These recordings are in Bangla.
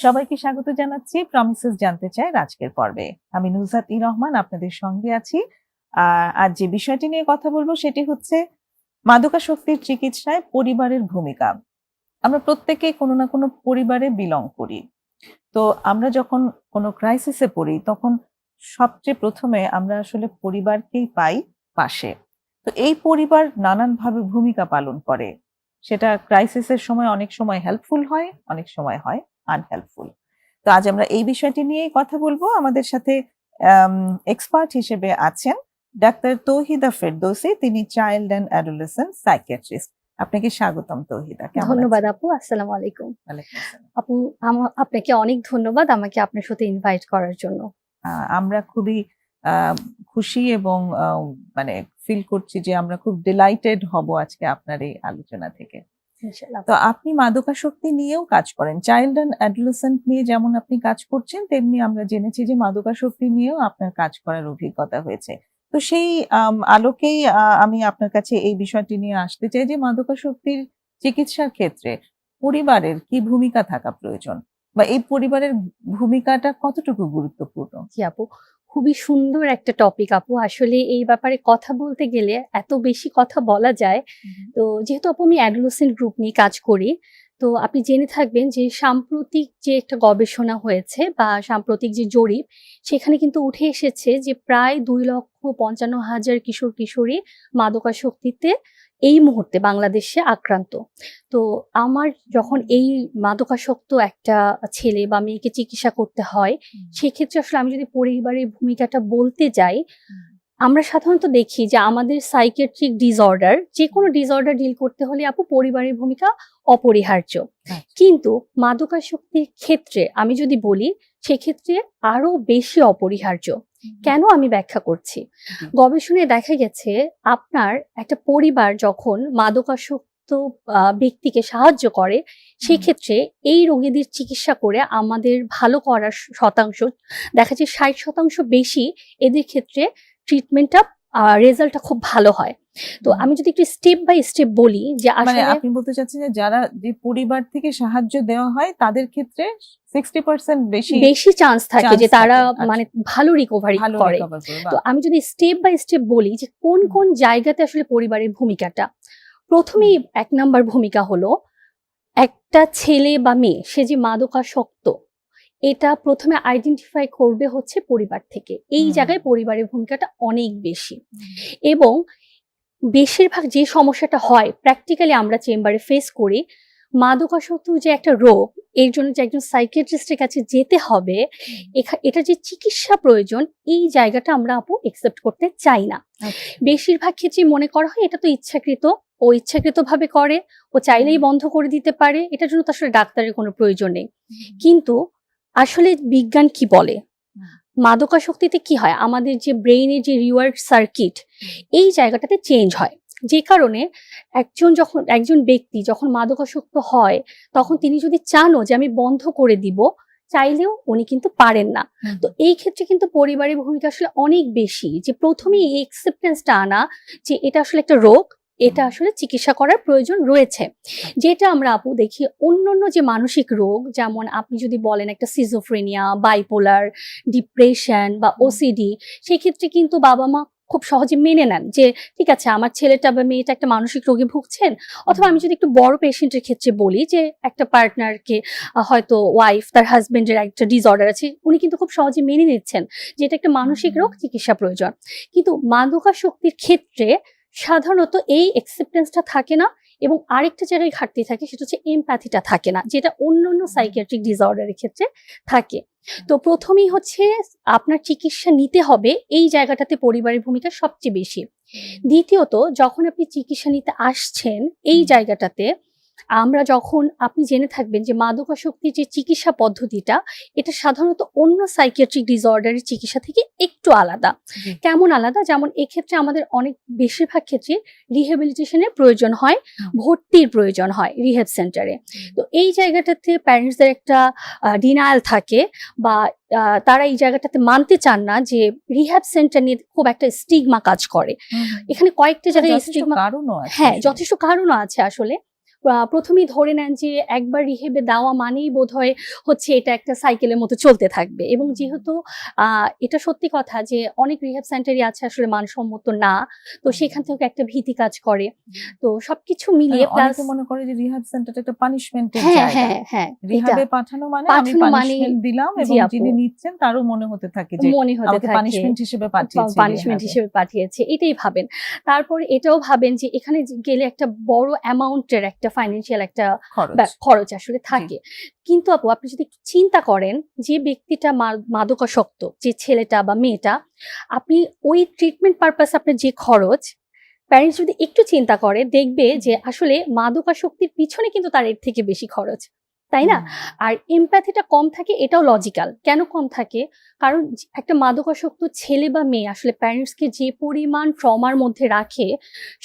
সবাইকে স্বাগত জানাচ্ছি প্রমিসেস জানতে চাই আজকের পর্বে। আমি নুজহাত রহমান আপনাদের সঙ্গে আছি। আজ যে বিষয়টি নিয়ে কথা বলবো সেটি হচ্ছে মাদকাসক্তির চিকিৎসায় পরিবারের ভূমিকা। আমরা প্রত্যেকেই কোনো না কোনো পরিবারে বিলং করি। তো আমরা যখন কোনো ক্রাইসিসে পড়ি তখন সবচেয়ে প্রথমে আমরা আসলে পরিবারকেই পাই পাশে। তো এই পরিবার নানানভাবে ভূমিকা পালন করে। সেটা ক্রাইসিসের সময় অনেক সময় হেল্পফুল হয়, অনেক সময় হয় আনহেল্পফুল। তো আজ আমরা এই বিষয়টি নিয়েই কথা বলবো। আমাদের সাথে এক্সপার্ট হিসেবে আছেন ডাক্তার তৌহিদা ফেরদৌসী, তিনি চাইল্ড অ্যান্ড অ্যাডোলেসেন্ট সাইকিয়াট্রিস্ট। আপনাকে স্বাগতম তৌহিদা। ধন্যবাদ আপু। আসসালামু আলাইকুম। আপু আপনাকে অনেক ধন্যবাদ আমাকে আপনার সাথে ইনভাইট করার জন্য। আমরা খুবই খুশি এবং মানে ফিল করছি যে আমরা খুব ডিলাইটেড হব আজকে আপনার এই আলোচনা থেকে। তো আপনি মাদকাসক্তি নিয়েও কাজ করেন, চাইল্ড অ্যান্ড অ্যাডোলেসেন্ট নিয়ে যেমন আপনি কাজ করছেন তেমনি আমরা জেনেছি যে মাদকাসক্তি নিয়েও আপনার কাজ করার অভিজ্ঞতা হয়েছে। তো সেই আলোকেই আমি আপনার কাছে এই বিষয়টি নিয়ে আসতে চাই যে মাদকাসক্তির চিকিৎসার ক্ষেত্রে পরিবারের কি ভূমিকা থাকা প্রয়োজন বা এই পরিবারের ভূমিকাটা কতটুকু গুরুত্বপূর্ণ? জি আপু, খুবই সুন্দর একটা টপিক আপু। আসলে এই ব্যাপারে কথা বলতে গেলে এত বেশি কথা বলা যায়। তো যেহেতু আপু আমি অ্যাডোলেসেন্ট গ্রুপ নিয়ে কাজ করি, তো আপনি জেনে থাকবেন যে সাম্প্রতিক যে একটা গবেষণা হয়েছে বা সাম্প্রতিক যে জরিপ, সেখানে কিন্তু উঠে এসেছে যে প্রায় 2,55,000 কিশোর কিশোরী মাদকাসক্তিতে এই মুহূর্তে বাংলাদেশে আক্রান্ত। তো আমার যখন এই মাদকাসক্ত একটা ছেলে বা মেয়েকে চিকিৎসা করতে হয়, সেক্ষেত্রে আসলে আমি যদি পরিবারের ভূমিকাটা বলতে যাই, আমরা সাধারণত দেখি যে আমাদের সাইকিয়াট্রিক ডিসঅর্ডার, যে কোনো ডিসঅর্ডার ডিল করতে হলে আপু পরিবারের ভূমিকা অপরিহার্য। কিন্তু মাদকাসক্তির ক্ষেত্রে আমি যদি বলি, সেক্ষেত্রে আরো বেশি অপরিহার্য। কেন আমি ব্যাখ্যা করছি। গবেষণায় দেখা গেছে আপনার একটা পরিবার যখন মাদকাসক্ত ব্যক্তিকে সাহায্য করে, সেক্ষেত্রে এই রোগীদের চিকিৎসা করে আমাদের ভালো করার শতাংশ দেখা যায় 60% বেশি এদের ক্ষেত্রে ট্রিটমেন্টটা রেজাল্টটা খুব ভালো হয়। তো আমি যদি একটু স্টেপ বাই স্টেপ বলি যে আসলে আপনি বলতে চাচ্ছেন যে যারা যে পরিবার থেকে সাহায্য দেওয়া হয় তাদের ক্ষেত্রে 60% বেশি চান্স থাকে যে তারা মানে ভালো রিকভারি করে। তো আমি যদি স্টেপ বাই স্টেপ বলি যে কোন কোন জায়গাতে আসলে পরিবারের ভূমিকাটা, প্রথমেই 1 নাম্বার ভূমিকা হলো একটা ছেলে বা মেয়ে সে যে মাদকাসক্ত, এটা প্রথমে আইডেন্টিফাই করবে হচ্ছে পরিবার থেকে। এই জায়গায় পরিবারের ভূমিকাটা অনেক বেশি। এবং বেশিরভাগ যে সমস্যাটা হয় প্র্যাকটিক্যালি আমরা চেম্বারে ফেস করি, মাদকাসক্ত যে একটা রোগ, এর জন্য যে একজন সাইকিয়াট্রিস্টের কাছে যেতে হবে, এটা যে চিকিৎসা প্রয়োজন, এই জায়গাটা আমরা আপু একসেপ্ট করতে চাই না। বেশিরভাগ ক্ষেত্রে মনে করা হয় এটা তো ইচ্ছাকৃত, ও ইচ্ছাকৃতভাবে করে, ও চাইলেই বন্ধ করে দিতে পারে, এটার জন্য তো আসলে ডাক্তারের কোনো প্রয়োজন নেই। কিন্তু আসলে বিজ্ঞান কি বলে, মাদকাসক্তিতে কি হয়, আমাদের যে ব্রেইনের যে রিওয়ার্ড সার্কিট, এই জায়গাটাতে চেঞ্জ হয়। যে কারণে একজন ব্যক্তি যখন মাদকাসক্ত হয়, তখন তিনি যদি চানও যে আমি বন্ধ করে দিব, চাইলেও উনি কিন্তু পারেন না। তো এই ক্ষেত্রে কিন্তু পরিবারের ভূমিকা আসলে অনেক বেশি, যে প্রথমেই এই অ্যাকসেপ্টেন্সটা আনা যে এটা আসলে একটা রোগ, এটা আসলে চিকিৎসা করার প্রয়োজন রয়েছে। যেটা আমরা আপু দেখি অন্যান্য যে মানসিক রোগ, যেমন আপনি যদি বলেন একটা সিজোফ্রেনিয়া, বাইপোলার, ডিপ্রেশন বা ওসিডি, সেক্ষেত্রে কিন্তু বাবা মা খুব সহজে মেনে নেন যে ঠিক আছে আমার ছেলেটা বা মেয়েটা একটা মানসিক রোগে ভুগছেন। অথবা আমি যদি একটু বড় পেশেন্টের ক্ষেত্রে বলি যে একটা পার্টনারকে, হয়তো ওয়াইফ, তার হাজবেন্ডের একটা ডিসঅর্ডার আছে, উনি কিন্তু খুব সহজে মেনে নিচ্ছেন যে এটা একটা মানসিক রোগ, চিকিৎসা প্রয়োজন। কিন্তু মাদকাসক্তির ক্ষেত্রে সাধারণত এই অ্যাকসেপ্টেন্সটা থাকে না, এবং আরেকটা জায়গায় ঘাটতি থাকে, সেটা হচ্ছে এমপ্যাথিটা থাকে না, যেটা অন্যান্য সাইকিয়াট্রিক ডিসঅর্ডারের ক্ষেত্রে থাকে। তো প্রথমেই হচ্ছে আপনার চিকিৎসা নিতে হবে, এই জায়গাটাতে পরিবারের ভূমিকা সবচেয়ে বেশি। দ্বিতীয়ত, যখন আপনি চিকিৎসা নিতে আসছেন এই জায়গাটাতে, আপনি জেনে থাকবেন যে মাদকাসক্তির যে চিকিৎসা পদ্ধতিটা, এটা সাধারণত অন্য সাইকিয়াট্রিক ডিসঅর্ডারের চিকিৎসা থেকে একটু আলাদা। কেমন আলাদা? যেমন এক্ষেত্রে আমাদের বেশিরভাগ ক্ষেত্রে রিহ্যাবিলিটেশনের প্রয়োজন হয়, ভর্তির প্রয়োজন হয় রিহ্যাব সেন্টারে। তো এই জায়গাটাতে প্যারেন্টসদের একটা ডিনায়াল থাকে, বা তারা এই জায়গাটাতে মানতে চান না যে রিহ্যাব সেন্টার নিয়ে খুব একটা স্টিগমা কাজ করে। এখানে কয়েকটা জায়গায় স্টিগমা, যথেষ্ট কারণও আছে আসলে। প্রথমেই ধরে নেন যে একবার রিহেবে দেওয়া মানেই বোধহয় হচ্ছে এটা একটা সাইকেলের মতো চলতে থাকবে, এবং যেহেতু এটা সত্যি কথা যে অনেক রিহেব সেন্টারই আছে আসলে মানসম্মত না, তো সেখান থেকে একটা ভীতি কাজ করে। তো সবকিছু মিলিয়ে প্লাস অনেকে মনে করে যে রিহ্যাব সেন্টারটা একটা পানিশমেন্টের হ্যাঁ জায়গা। হ্যাঁ হ্যাঁ রিহ্যাবে পাঠানো মানে আমি পানিশমেন্ট দিলাম, এবং যিনি নিচ্ছেন তারও মনে হতে থাকে যে আমাকে পানিশমেন্ট হিসেবে পাঠিয়েছে, পানিশমেন্ট হিসেবে পাঠিয়েছে, এটাই ভাবেন। তারপর এটাও ভাবেন যে এখানে গেলে একটা বড় অ্যামাউন্টের একটা ফাইন্যান্সিয়াল একটা খরচ আসলে থাকে। কিন্তু আপু আপনি যদি চিন্তা করেন যে ব্যক্তিটা মাদকাসক্ত, যে ছেলেটা বা মেয়েটা, আপনি ওই ট্রিটমেন্ট পারপাস আপনার যে খরচ, প্যারেন্টস যদি একটু চিন্তা করে দেখবে যে আসলে মাদকাসক্তির পিছনে কিন্তু তার এর থেকে বেশি খরচ, তাই না? আর এমপ্যাথিটা কম থাকে, এটাও লজিক্যাল। কেন কম থাকে? কারণ একটা মাদকাসক্ত ছেলে বা মেয়ে আসলে প্যারেন্টসকে যে পরিমাণ ট্রমার মধ্যে রাখে,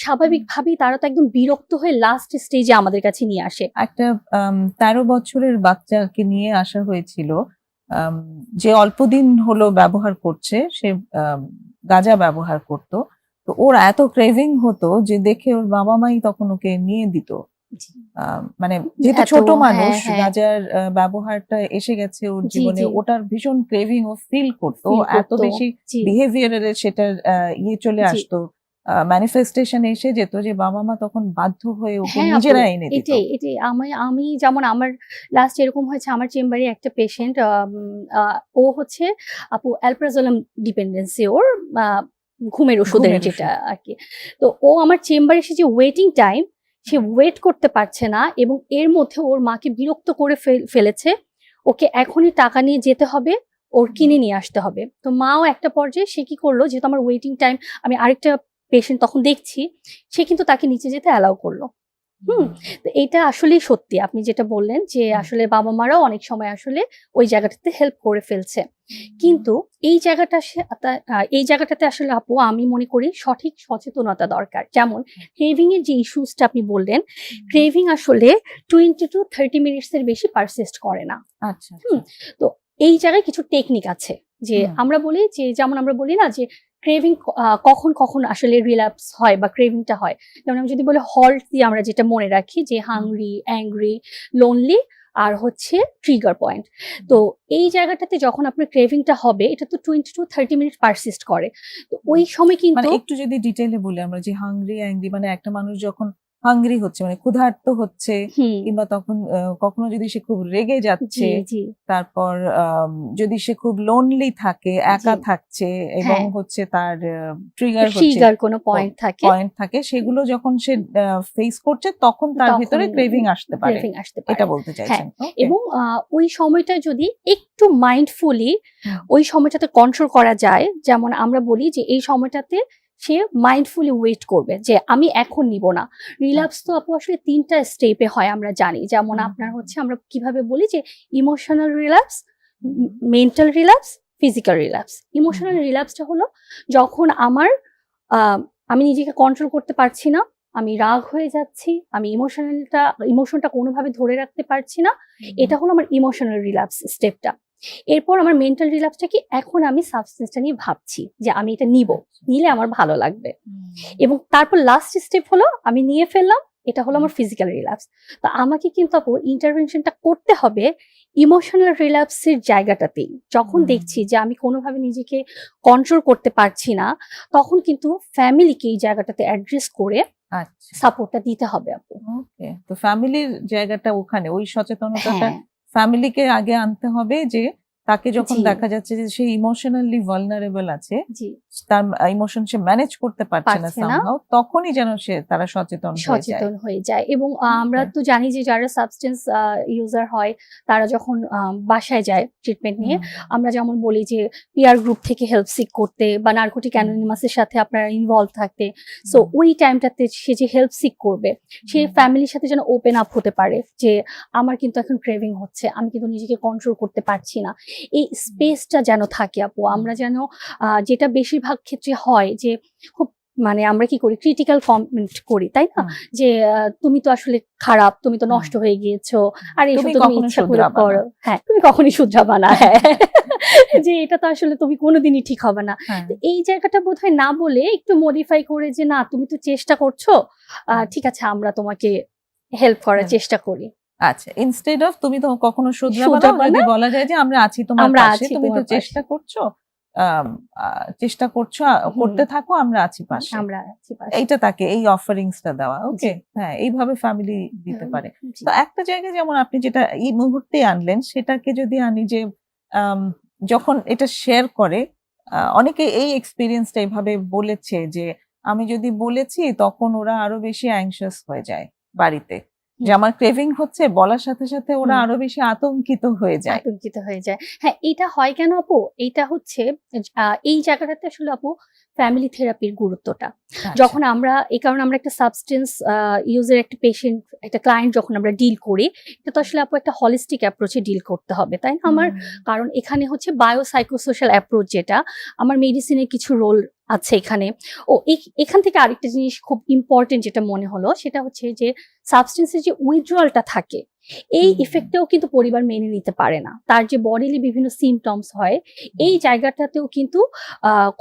স্বাভাবিকভাবেই তারা তো একদম বিরক্ত হয়ে লাস্ট স্টেজে আমাদের কাছে নিয়ে আসে। একটা 13 বছরের বাচ্চাকে নিয়ে আসা হয়েছিল, যে অল্পদিন হলো ব্যবহার করছে, সে গাঁজা ব্যবহার করতো। তো ওর এত ক্রেভিং হতো যে দেখে ওর বাবা মাই তখন ওকে নিয়ে দিত। মানে যেহেতু ছোট মানুষ, গাঁজার ব্যবহারটা এসে গেছে ওর জীবনে, ওটার ভীষণ ক্রেভিং ও ফিল করতো, এত বেশি বিহেভিয়ারের সেটার চলে আসতো, ম্যানিফেস্টেশন এসে যেত যে বাবা মা তখন বাধ্য হয়ে ওকে নিজেরা এনে দিত। এটাই আমি যেমন আমার লাস্ট এরকম হয়েছে, আমার চেম্বারে একটা পেশেন্ট, ও হচ্ছে আপু অ্যালপ্রাজোলাম ডিপেন্ডেন্সি, ওর ঘুমের ওষুধের যেটা আর কি। তো ও আমার চেম্বারে এসে যে ওয়েটিং টাইম, সে ওয়েট করতে পারছে না, এবং এর মধ্যে ওর মাকে বিরক্ত করে ফেলেছে, ওকে এখনই টাকা নিয়ে যেতে হবে, ওর কিনে নিয়ে আসতে হবে। তো মাও একটা পর্যায়ে সে কি করলো, যেহেতু আমার ওয়েটিং টাইম, আমি আরেকটা পেশেন্ট তখন দেখছি, সে কিন্তু তাকে নিচে যেতে অ্যালাউ করলো। তো এটা আসলেই সত্যি আপনি যেটা বললেন যে আসলে বাবা মারাও অনেক সময় আসলে ওই জায়গাটাতে হেল্প করে ফেলছে। কিন্তু এই জায়গাটাতে আসলে আপু আমি মনে করি সঠিক সচেতনতা দরকার। যেমন ক্রেভিং এর যে ইস্যুসটা আপনি বললেন, ক্রেভিং আসলে 20 to 30 মিনিটস এর বেশি পারসিস্ট করে না। আচ্ছা। তো এই জায়গায় কিছু টেকনিক আছে যে আমরা বলি যে, যেমন আমরা বলি না যে ক্রেভিং কখন কখন আসলে রিল্যাপস হয় বা ক্রেভিংটা হয়। যেমন আমি যদি বলি হল্ট দিয়ে আমরা যেটা মনে রাখি যে হাংরি, অ্যাংরি, লোনলি আর হচ্ছে ট্রিগার পয়েন্ট। তো এই জায়গাটাতে যখন আপনার ক্রেভিংটা হবে, এটা তো 20 to 30 মিনিট পারসিস্ট করে। তো ওই সময় কিন্তু একটু যদি ডিটেইলে বলি আমরা, যে হাংরি, অ্যাংরি মানে একটা মানুষ যখন হাংরি হচ্ছে মানে ক্ষুধার্ত হচ্ছে, কিংবা তখন কখনো যদি সে খুব রেগে যাচ্ছে, তারপর যদি সে খুব লোনলি থাকে, একা থাকছে, এবং হচ্ছে তার ট্রিগার কোনো পয়েন্ট থাকে, সেগুলো যখন সে ফেস করছে তখন তার ভিতরে ক্রেভিং আসতে পারে, এটা বলতে চাইছেন। এবং ওই সময়টা যদি একটু মাইন্ডফুলি ওই সময়টাতে কন্ট্রোল করা যায়, যেমন আমরা বলি যে এই সময়টাতে সে মাইন্ডফুলি ওয়েট করবে যে আমি এখন নিব না। রিল্যাপস তো আপু আসলে 3টা স্টেপে হয় আমরা জানি। যেমন আপনার হচ্ছে আমরা কিভাবে বলি যে emotional relapse, mental relapse, physical relapse. Emotional রিল্যাপসটা হলো যখন আমি নিজেকে কন্ট্রোল করতে পারছি না, আমি রাগ হয়ে যাচ্ছি, আমি ইমোশনটা কোনোভাবে ধরে রাখতে পারছি না, এটা হলো আমার ইমোশনাল রিল্যাপস স্টেপটা। এরপর আমার মেন্টাল রিল্যাপসটা কি, এখন আমি সাবস্টেন্সটা নিয়ে ভাবছি যে আমি এটা নিলে আমার ভালো লাগবে, এবং তারপর লাস্ট স্টেপ হলো আমি নিয়ে ফেললাম, এটা হলো আমার ফিজিক্যাল রিল্যাপস। তো আমাকে কিন্তু আপু ইন্টারভেনশনটা করতে হবে ইমোশনাল রিল্যাপসের জায়গাটাতেই। যখন দেখছি যে আমি কোনোভাবে নিজেকে কন্ট্রোল করতে পারছি না, তখন কিন্তু ফ্যামিলিকে এই জায়গাটাতে অ্যাড্রেস করে সাপোর্টটা দিতে হবে আপু। ওকে, তো ফ্যামিলির জায়গাটা ওখানে, ওই সচেতনতাটা ফ্যামিলিকে আগে আনতে হবে, যে তাকে যখন দেখা যাচ্ছে যে সে ইমোশনালি ভালনারেবল আছে, তার ইমোশন সে ম্যানেজ করতে পারছে না সামহাউ, তখনই যেন তারা সচেতন হয়ে যায়। এবং আমরা তো জানি যে যারা সাবস্টেন্স ইউজার হয়, তারা যখন বাসায় যায় ট্রিটমেন্ট নিয়ে, আমরা যেমন বলি যে পিয়ার গ্রুপ থেকে হেল্প সিক করতে বা নার্কোটিক অ্যানোনিমাসের সাথে আপনারা ইনভলভ থাকতে। সো ওই টাইমটাতে সে যে হেল্প সিক করবে, সে ফ্যামিলির সাথে যেন ওপেন আপ হতে পারে যে আমার কিন্তু এখন ক্রেভিং হচ্ছে, আমি কিন্তু নিজেকে কন্ট্রোল করতে পারছি না। এই স্পেসটা যেন থাকে আপু। আমরা যেন যেটা বেশিরভাগ ক্ষেত্রে হয় যে খুব আমরা কি করি, ক্রিটিক্যাল কমেন্ট করি, তাই না, যে তুমি তো আসলে খারাপ, তুমি তো নষ্ট হয়ে গিয়েছো, আর এইসব তো তুমি ইচ্ছা করে করো, তুমি কখনই শুধরাবা না, যে এটা তো আসলে তুমি কোনোদিনই ঠিক হবে না। তো এই জায়গাটা বোধহয় না বলে একটু মডিফাই করে যে না, তুমি তো চেষ্টা করছো, ঠিক আছে আমরা তোমাকে হেল্প করার হ্যাঁ। চেষ্টা করি। আচ্ছা, ইনস্টেড অফ তুমি তো কখনো শুধরাবা শুধরাবো না, যদি না, বলা যায় যে আমরা আছি তোমার আমরা পাশে, আছি তুমি তো তোমার চেষ্টা পাশে। করছো, চেষ্টা করছো, হুম, করতে থাকো, আমরা আছি পাশে। আমরা আছি পাশে। এইটা তাকে এই অফারিংসটা দেওয়া। জি। ওকে, হ্যাঁ, এইভাবে ফ্যামিলি দিতে পারে। জি। তো একটা জায়গায় যেমন আপনি যেটা এই মুহূর্তে আনলেন, সেটাকে যদি আনি যে আম, যখন এটা শেয়ার করে, অনেকে এই এক্সপিরিয়েন্সটা এইভাবে বলেছে যে আমি যদি বলেছি তখন ওরা আরো বেশি অ্যাংশাস হয়ে যায় বাড়িতে, যে আমার ক্রেভিং হচ্ছে, বলার সাথে সাথে ওরা আরো বেশি আতঙ্কিত হয়ে যায়। আতঙ্কিত হয়ে যায়। হ্যাঁ, এটা হয় কেন আপু? এইটা হচ্ছে এই জায়গাটাতে আসলে আপু ফ্যামিলি থেরাপির গুরুত্বটা। আচ্ছা। যখন আমরা এই কারণে আমরা একটা সাবস্টেন্স ইউজের একটা পেশেন্ট, একটা ক্লায়েন্ট যখন আমরা ডিল করি, এটা তো আসলে আপু একটা হলিস্টিক অ্যাপ্রোচে ডিল করতে হবে, তাই না? কারণ এখানে হচ্ছে বায়োসাইকোসোশ্যাল অ্যাপ্রোচ, যেটা আমার মেডিসিনের কিছু রোল আছে এখানে। এখান থেকে আরেকটা জিনিস খুব ইম্পর্টেন্ট যেটা মনে হলো, সেটা হচ্ছে যে সাবস্টেন্সের যে উইথড্রয়ালটা থাকে, এই ইফেক্টেও কিন্তু পরিবার মেনে নিতে পারে না। তার যে বডিলি বিভিন্ন সিমটমস হয়, এই জায়গাটাতেও কিন্তু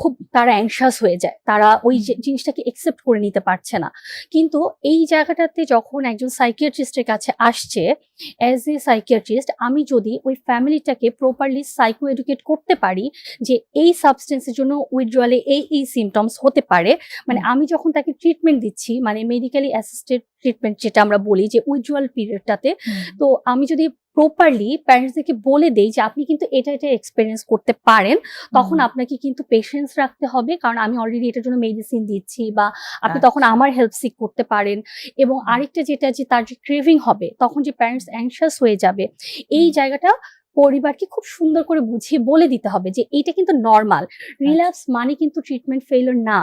খুব তারা অ্যাংশাস হয়ে যায়, তারা ওই জিনিসটাকে একসেপ্ট করে নিতে পারছে না। কিন্তু এই জায়গাটাতে যখন একজন সাইকিয়াট্রিস্টের কাছে আসছে, অ্যাজ এ সাইকিয়াট্রিস্ট আমি যদি ওই ফ্যামিলিটাকে প্রপারলি সাইকো এডুকেট করতে পারি যে এই সাবস্টেন্সের জন্য উইথড্রয়ালে এই সিমটমস হতে পারে, মানে আমি যখন তাকে ট্রিটমেন্ট দিচ্ছি, মানে মেডিকেলি অ্যাসিস্টেড ট্রিটমেন্ট যেটা আমরা বলি যে উইথড্রয়াল পিরিয়ডটাতে, তো আমি যদি প্রপারলি প্যারেন্টসদেরকে বলে দেই যে আপনি কিন্তু এটা এক্সপেরিয়েন্স করতে পারেন, তখন আপনাকে কিন্তু পেশেন্স রাখতে হবে, কারণ আমি অলরেডি এটার জন্য মেডিসিন দিচ্ছি, বা আপনি তখন আমার হেল্প সিক করতে পারেন। এবং আরেকটা যেটা, যে তার যে ক্রেভিং হবে, তখন যে প্যারেন্টস অ্যাংশাস হয়ে যাবে, এই জায়গাটা পরিবারকে খুব সুন্দর করে বুঝিয়ে বলে দিতে হবে যে এইটা কিন্তু নর্মাল। রিল্যাপস মানে কিন্তু ট্রিটমেন্ট ফেইলিওর না,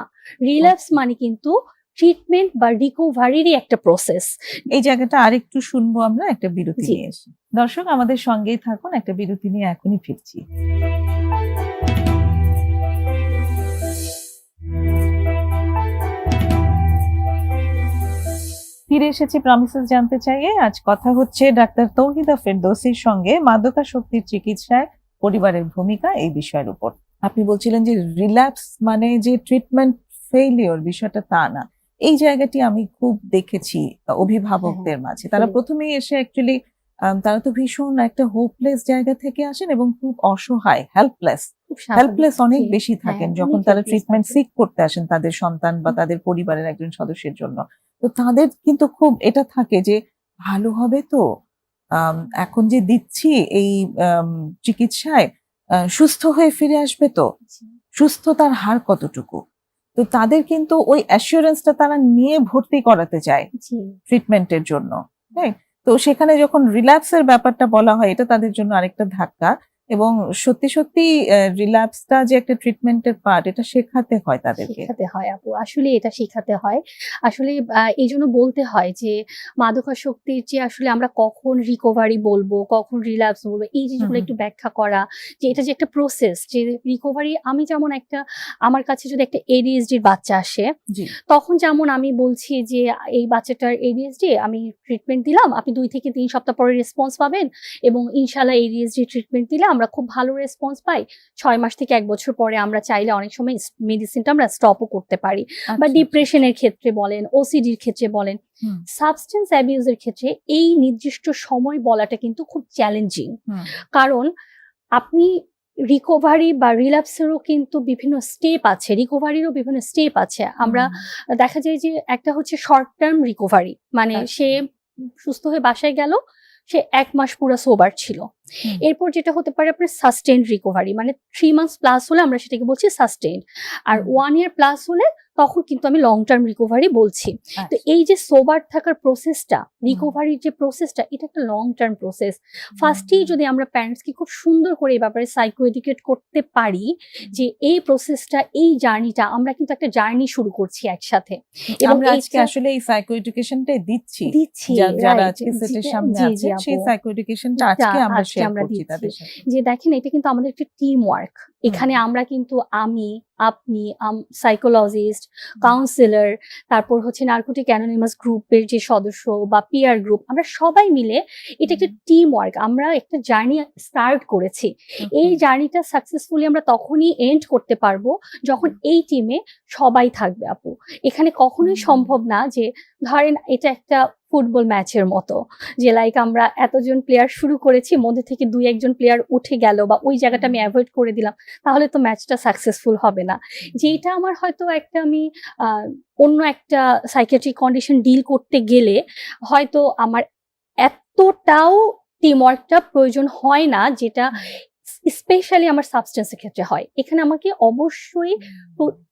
রিল্যাপস মানে কিন্তু ট্রিটমেন্ট বা রিকভারিরই একটা প্রসেস। এই জায়গাটা আরেকটু শুনবো আমরা, একটা বিরতি জি। নিয়ে এসে। দর্শক আমাদের সঙ্গেই থাকুন, একটা বিরতি নিয়ে এখনই ফিরছি। ফিরে এসেছি প্রমিসেস জানতে চাইয়ে। আজ কথা হচ্ছে ডাক্তার তৌহিদা ফেরদৌসীর সঙ্গে মাদকাসক্তির চিকিৎসায় পরিবারের ভূমিকা, এই বিষয়ের উপর। আপনি বলছিলেন যে রিল্যাপস মানে যে ট্রিটমেন্ট ফেইলিওর, বিষয়টা তা না। এই জায়গাটি আমি খুব দেখেছি অভিভাবকদের মাঝে। তারা প্রথমেই এসে অ্যাকচুয়ালি তারা তো ভীষণ একটা হোপলেস জায়গা থেকে আসেন এবং খুব অসহায়, হেল্পলেস অনেক বেশি থাকেন যখন তারা ট্রিটমেন্ট সিক করতে আসেন তাদের সন্তান বা তাদের পরিবারের একজন সদস্যের জন্য। তো তাদের কিন্তু খুব এটা থাকে যে ভালো হবে তো, এখন যে দিচ্ছি এই চিকিৎসায়, সুস্থ হয়ে ফিরে আসবে তো, সুস্থতার হার কতটুকু। তো তাদের কিন্তু ওই অ্যাসিওরেন্সটা তারা নিয়ে ভর্তি করাতে চায় ট্রিটমেন্টের জন্য, হ্যাঁ। তো সেখানে যখন রিল্যাপসের ব্যাপারটা বলা হয়, এটা তাদের জন্য আরেকটা ধাক্কা। এবং সত্যি সত্যি রিল্যাপসটা যে একটা ট্রিটমেন্টের পার্ট, এটা শেখাতে হয় তাদেরকে। শেখাতে হয় আপু, আসলে এটা শেখাতে হয়। আসলে এই জন্য বলতে হয় যে মাদকাসক্তির যে আসলে আমরা কখন রিকভারি বলবো, কখন রিল্যাপস বলবো, এই জিনিসগুলো একটু ব্যাখ্যা করা, যে এটা যে একটা প্রসেস, যে রিকভারি, আমি যেমন আমার কাছে যদি একটা এডিএইচডির বাচ্চা আসে, তখন যেমন আমি বলছি যে এই বাচ্চাটার এডিএইচডি, আমি ট্রিটমেন্ট দিলাম, আপনি 2 থেকে 3 সপ্তাহ পরে রেসপন্স পাবেন, এবং ইনশাআল্লাহ এডিএইচডি ট্রিটমেন্ট দিলে আমরা খুব ভালো রেসপন্স পাই। 6 মাস থেকে 1 বছর পরে আমরা চাইলে অনেক সময় মেডিসিনটা আমরা স্টপও করতে পারি। বা ডিপ্রেশনের ক্ষেত্রে বলেন, ওসিডির ক্ষেত্রে বলেন, সাবস্টেন্স অ্যাবিউজের ক্ষেত্রে এই নির্দিষ্ট সময় বলাটা কিন্তু খুব চ্যালেঞ্জিং। কারণ আপনি রিকভারি বা রিল্যাপসেরও কিন্তু বিভিন্ন স্টেপ আছে, রিকভারিরও বিভিন্ন স্টেপ আছে। আমরা দেখা যায় যে একটা হচ্ছে শর্ট টার্ম রিকভারি, মানে সে সুস্থ হয়ে বাসায় গেল, সে 1 মাস পুরো সোবার ছিল। এরপর যেটা হতে পারে আপনার সাস্টেইনড রিকভারি, মানে 3 মান্থস প্লাস হলে আমরা সেটাকে বলছি সাস্টেইনড, আর 1 ইয়ার প্লাস হলে তখন কিন্তু আমি লং টার্ম রিকভারি বলছি। তো এই যে সোবার থাকার প্রসেসটা, রিকভারির যে প্রসেসটা, এটা একটা লং টার্ম প্রসেস। ফার্স্টেই যদি আমরা প্যারেন্টসকে খুব সুন্দর করে এই ব্যাপারে সাইকো এডুকেট করতে পারি যে এই প্রসেসটা, এই জার্নিটা, আমরা কিন্তু একটা জার্নি শুরু করছি একসাথে, এবং আমরা আজকে আসলে এই সাইকো এডুকেশনটাই দিচ্ছি যারা আজকে সেটের সামনে আছেন, সেই সাইকো এডুকেশনটা আজকে আমরা শেয়ার করছি তাদের সাথে। যে দেখেন, এটা কিন্তু আমাদের একটা টিম ওয়ার্ক। এখানে আমরা কিন্তু আমি, আপনি, সাইকোলজিস্ট, কাউন্সিলর, তারপর হচ্ছে নার্কোটিক অ্যানোনিমাস গ্রুপের যে সদস্য বা পিয়ার গ্রুপ, আমরা সবাই মিলে এটা একটা টিম ওয়ার্ক, আমরা একটা জার্নি স্টার্ট করেছি। এই জার্নিটা সাকসেসফুলি আমরা তখনই এন্ড করতে পারবো যখন এই টিমে সবাই থাকবে আপু। এখানে কখনোই সম্ভব না যে ধরেন এটা একটা ফুটবল ম্যাচের মতো, যে লাইক আমরা এতজন প্লেয়ার শুরু করেছি, মধ্যে থেকে 2-1 প্লেয়ার উঠে গেল বা ওই জায়গাটা আমি অ্যাভয়েড করে দিলাম, তাহলে তো ম্যাচটা সাকসেসফুল হবে না। যেটা আমার হয়তো আমি অন্য একটা সাইকিয়াট্রিক কন্ডিশন ডিল করতে গেলে হয়তো আমার এতটাও টিমওয়ার্কটা প্রয়োজন হয় না, যেটা স্পেশালি আমার সাবস্টেন্সের ক্ষেত্রে হয়। এখানে আমাকে অবশ্যই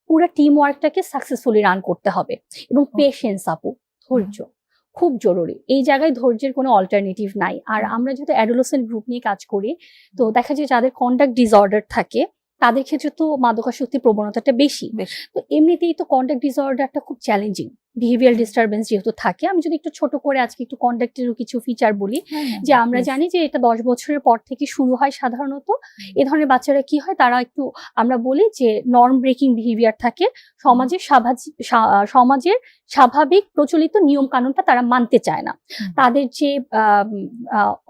পুরো টিম ওয়ার্কটাকে সাকসেসফুলি রান করতে হবে, এবং পেশেন্স আপু, ধৈর্য খুব জরুরি। এই জায়গায় ধৈর্যের কোনো অল্টারনেটিভ নাই। আর আমরা যেহেতু অ্যাডোলেসেন্ট গ্রুপ নিয়ে কাজ করি, তো দেখা যায় যাদের কন্ডাক্ট ডিসঅর্ডার থাকে তাদের ক্ষেত্রে তো মাদকাসক্তি প্রবণতাটা বেশি। তো এমনিতেই তো কন্ডাক্ট ডিসঅর্ডারটা খুব চ্যালেঞ্জিং, বিহেভিয়ার ডিস্টারবেন্স যেহেতু থাকে। আমি যদি একটু ছোট করে আজকে একটু কন্ডাক্টেরও কিছু ফিচার বলি, যে আমরা জানি যে এটা 10 বছরের পর থেকে শুরু হয় সাধারণত। এ ধরনের বাচ্চারা কি হয়, তারা একটু, আমরা বলি যে নর্ম ব্রেকিং বিহেভিয়ার থাকে, সমাজের স্বাভাবিক প্রচলিত নিয়ম কানুনটা তারা মানতে চায় না। তাদের যে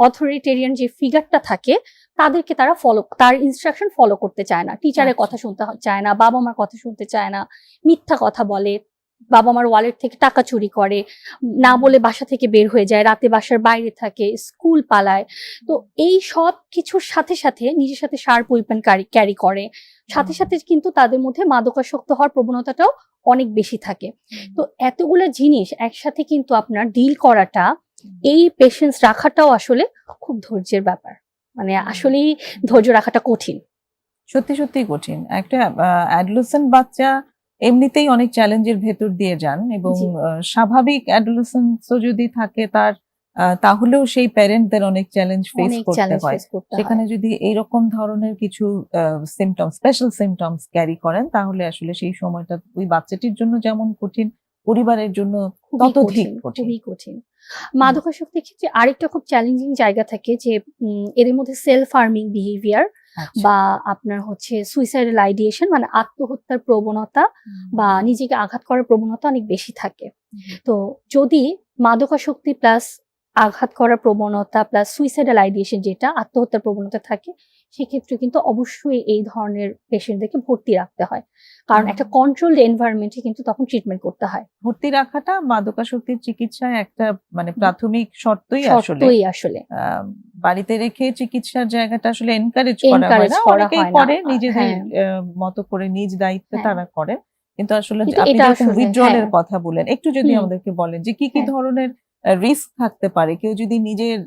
অথরিটেরিয়ান যে ফিগারটা থাকে তাদেরকে তারা তার ইনস্ট্রাকশন ফলো করতে চায় না, টিচারের কথা শুনতে চায় না, বাবা মার কথা শুনতে চায় না, মিথ্যা কথা বলে, বাবা মার ওয়ালেট থেকে টাকা চুরি করে, না বলে বাসা থেকে বের হয়ে যায়, রাতে বাসার বাইরে থাকে, স্কুল পালায়। তো এই সব কিছুর সাথে সাথে নিজের সাথে শার্প ওয়েপন ক্যারি করে, সাথে সাথে কিন্তু তাদের মধ্যে মাদকাসক্ত হওয়ার প্রবণতাটাও অনেক বেশি থাকে। তো এতগুলো জিনিস একসাথে কিন্তু আপনার ডিল করাটা, এই পেশেন্স রাখাটাও আসলে খুব ধৈর্যের ব্যাপার। মানে আসলেই ধৈর্য রাখাটা কঠিন, সত্যি সত্যি কঠিন। একটা অ্যাডোলেসেন্ট বাচ্চা এমনিতেই অনেক চ্যালেঞ্জের ভেতর দিয়ে যান, এবং স্বাভাবিক অ্যাডোলেসেন্সও যদি থাকে তার, তাহলেও সেই প্যারেন্টদের অনেক চ্যালেঞ্জ ফেস করতে হয়। সেখানে যদি এইরকম ধরনের কিছু সিমটমস, স্পেশাল সিমটমস ক্যারি করেন, তাহলে আসলে সেই সময়টা ওই বাচ্চাটির জন্য যেমন কঠিন, পরিবারের জন্য ততোধিক খুবই কঠিন। মাদকাসক্তির ক্ষেত্রে আরেকটা খুব চ্যালেঞ্জিং জায়গা থাকে, যে এদের মধ্যে সেলফ হার্মিং বিহেভিয়ার বা আপনার হচ্ছে সুইসাইডাল আইডিয়েশন, মানে আত্মহত্যার প্রবণতা বা নিজেকে আঘাত করার প্রবণতা অনেক বেশি থাকে। তো যদি মাদকাসক্তি প্লাস আঘাত করার প্রবণতা প্লাস সুইসাইডাল আইডিয়েশন, যেটা আত্মহত্যার প্রবণতা থাকে, সেক্ষেত্রে কিন্তু অবশ্যই এই ধরনের পেশেন্টদেরকে ভর্তি রাখতে হয়, কারণ একটা কন্ট্রোলড এনভায়রনমেন্টে কিন্তু তখন ট্রিটমেন্ট করতে হয়। ভর্তি রাখাটা মাদকাসক্তির চিকিৎসায় একটা মানে প্রাথমিক শর্তই আসলে। বাড়িতে রেখে চিকিৎসার জায়গাটা আসলে এনকারেজ করা হয় না, অনেকেই করে নিজেদের মতো করে, নিজ দায়িত্বে তারা করেন। কিন্তু আসলে আপনি যখন উইথড্রলের কথা বলেন, একটু যদি আমাদেরকে বলেন যে কি কি ধরনের রিস্ক থাকতে পারে, কেউ যদি নিজের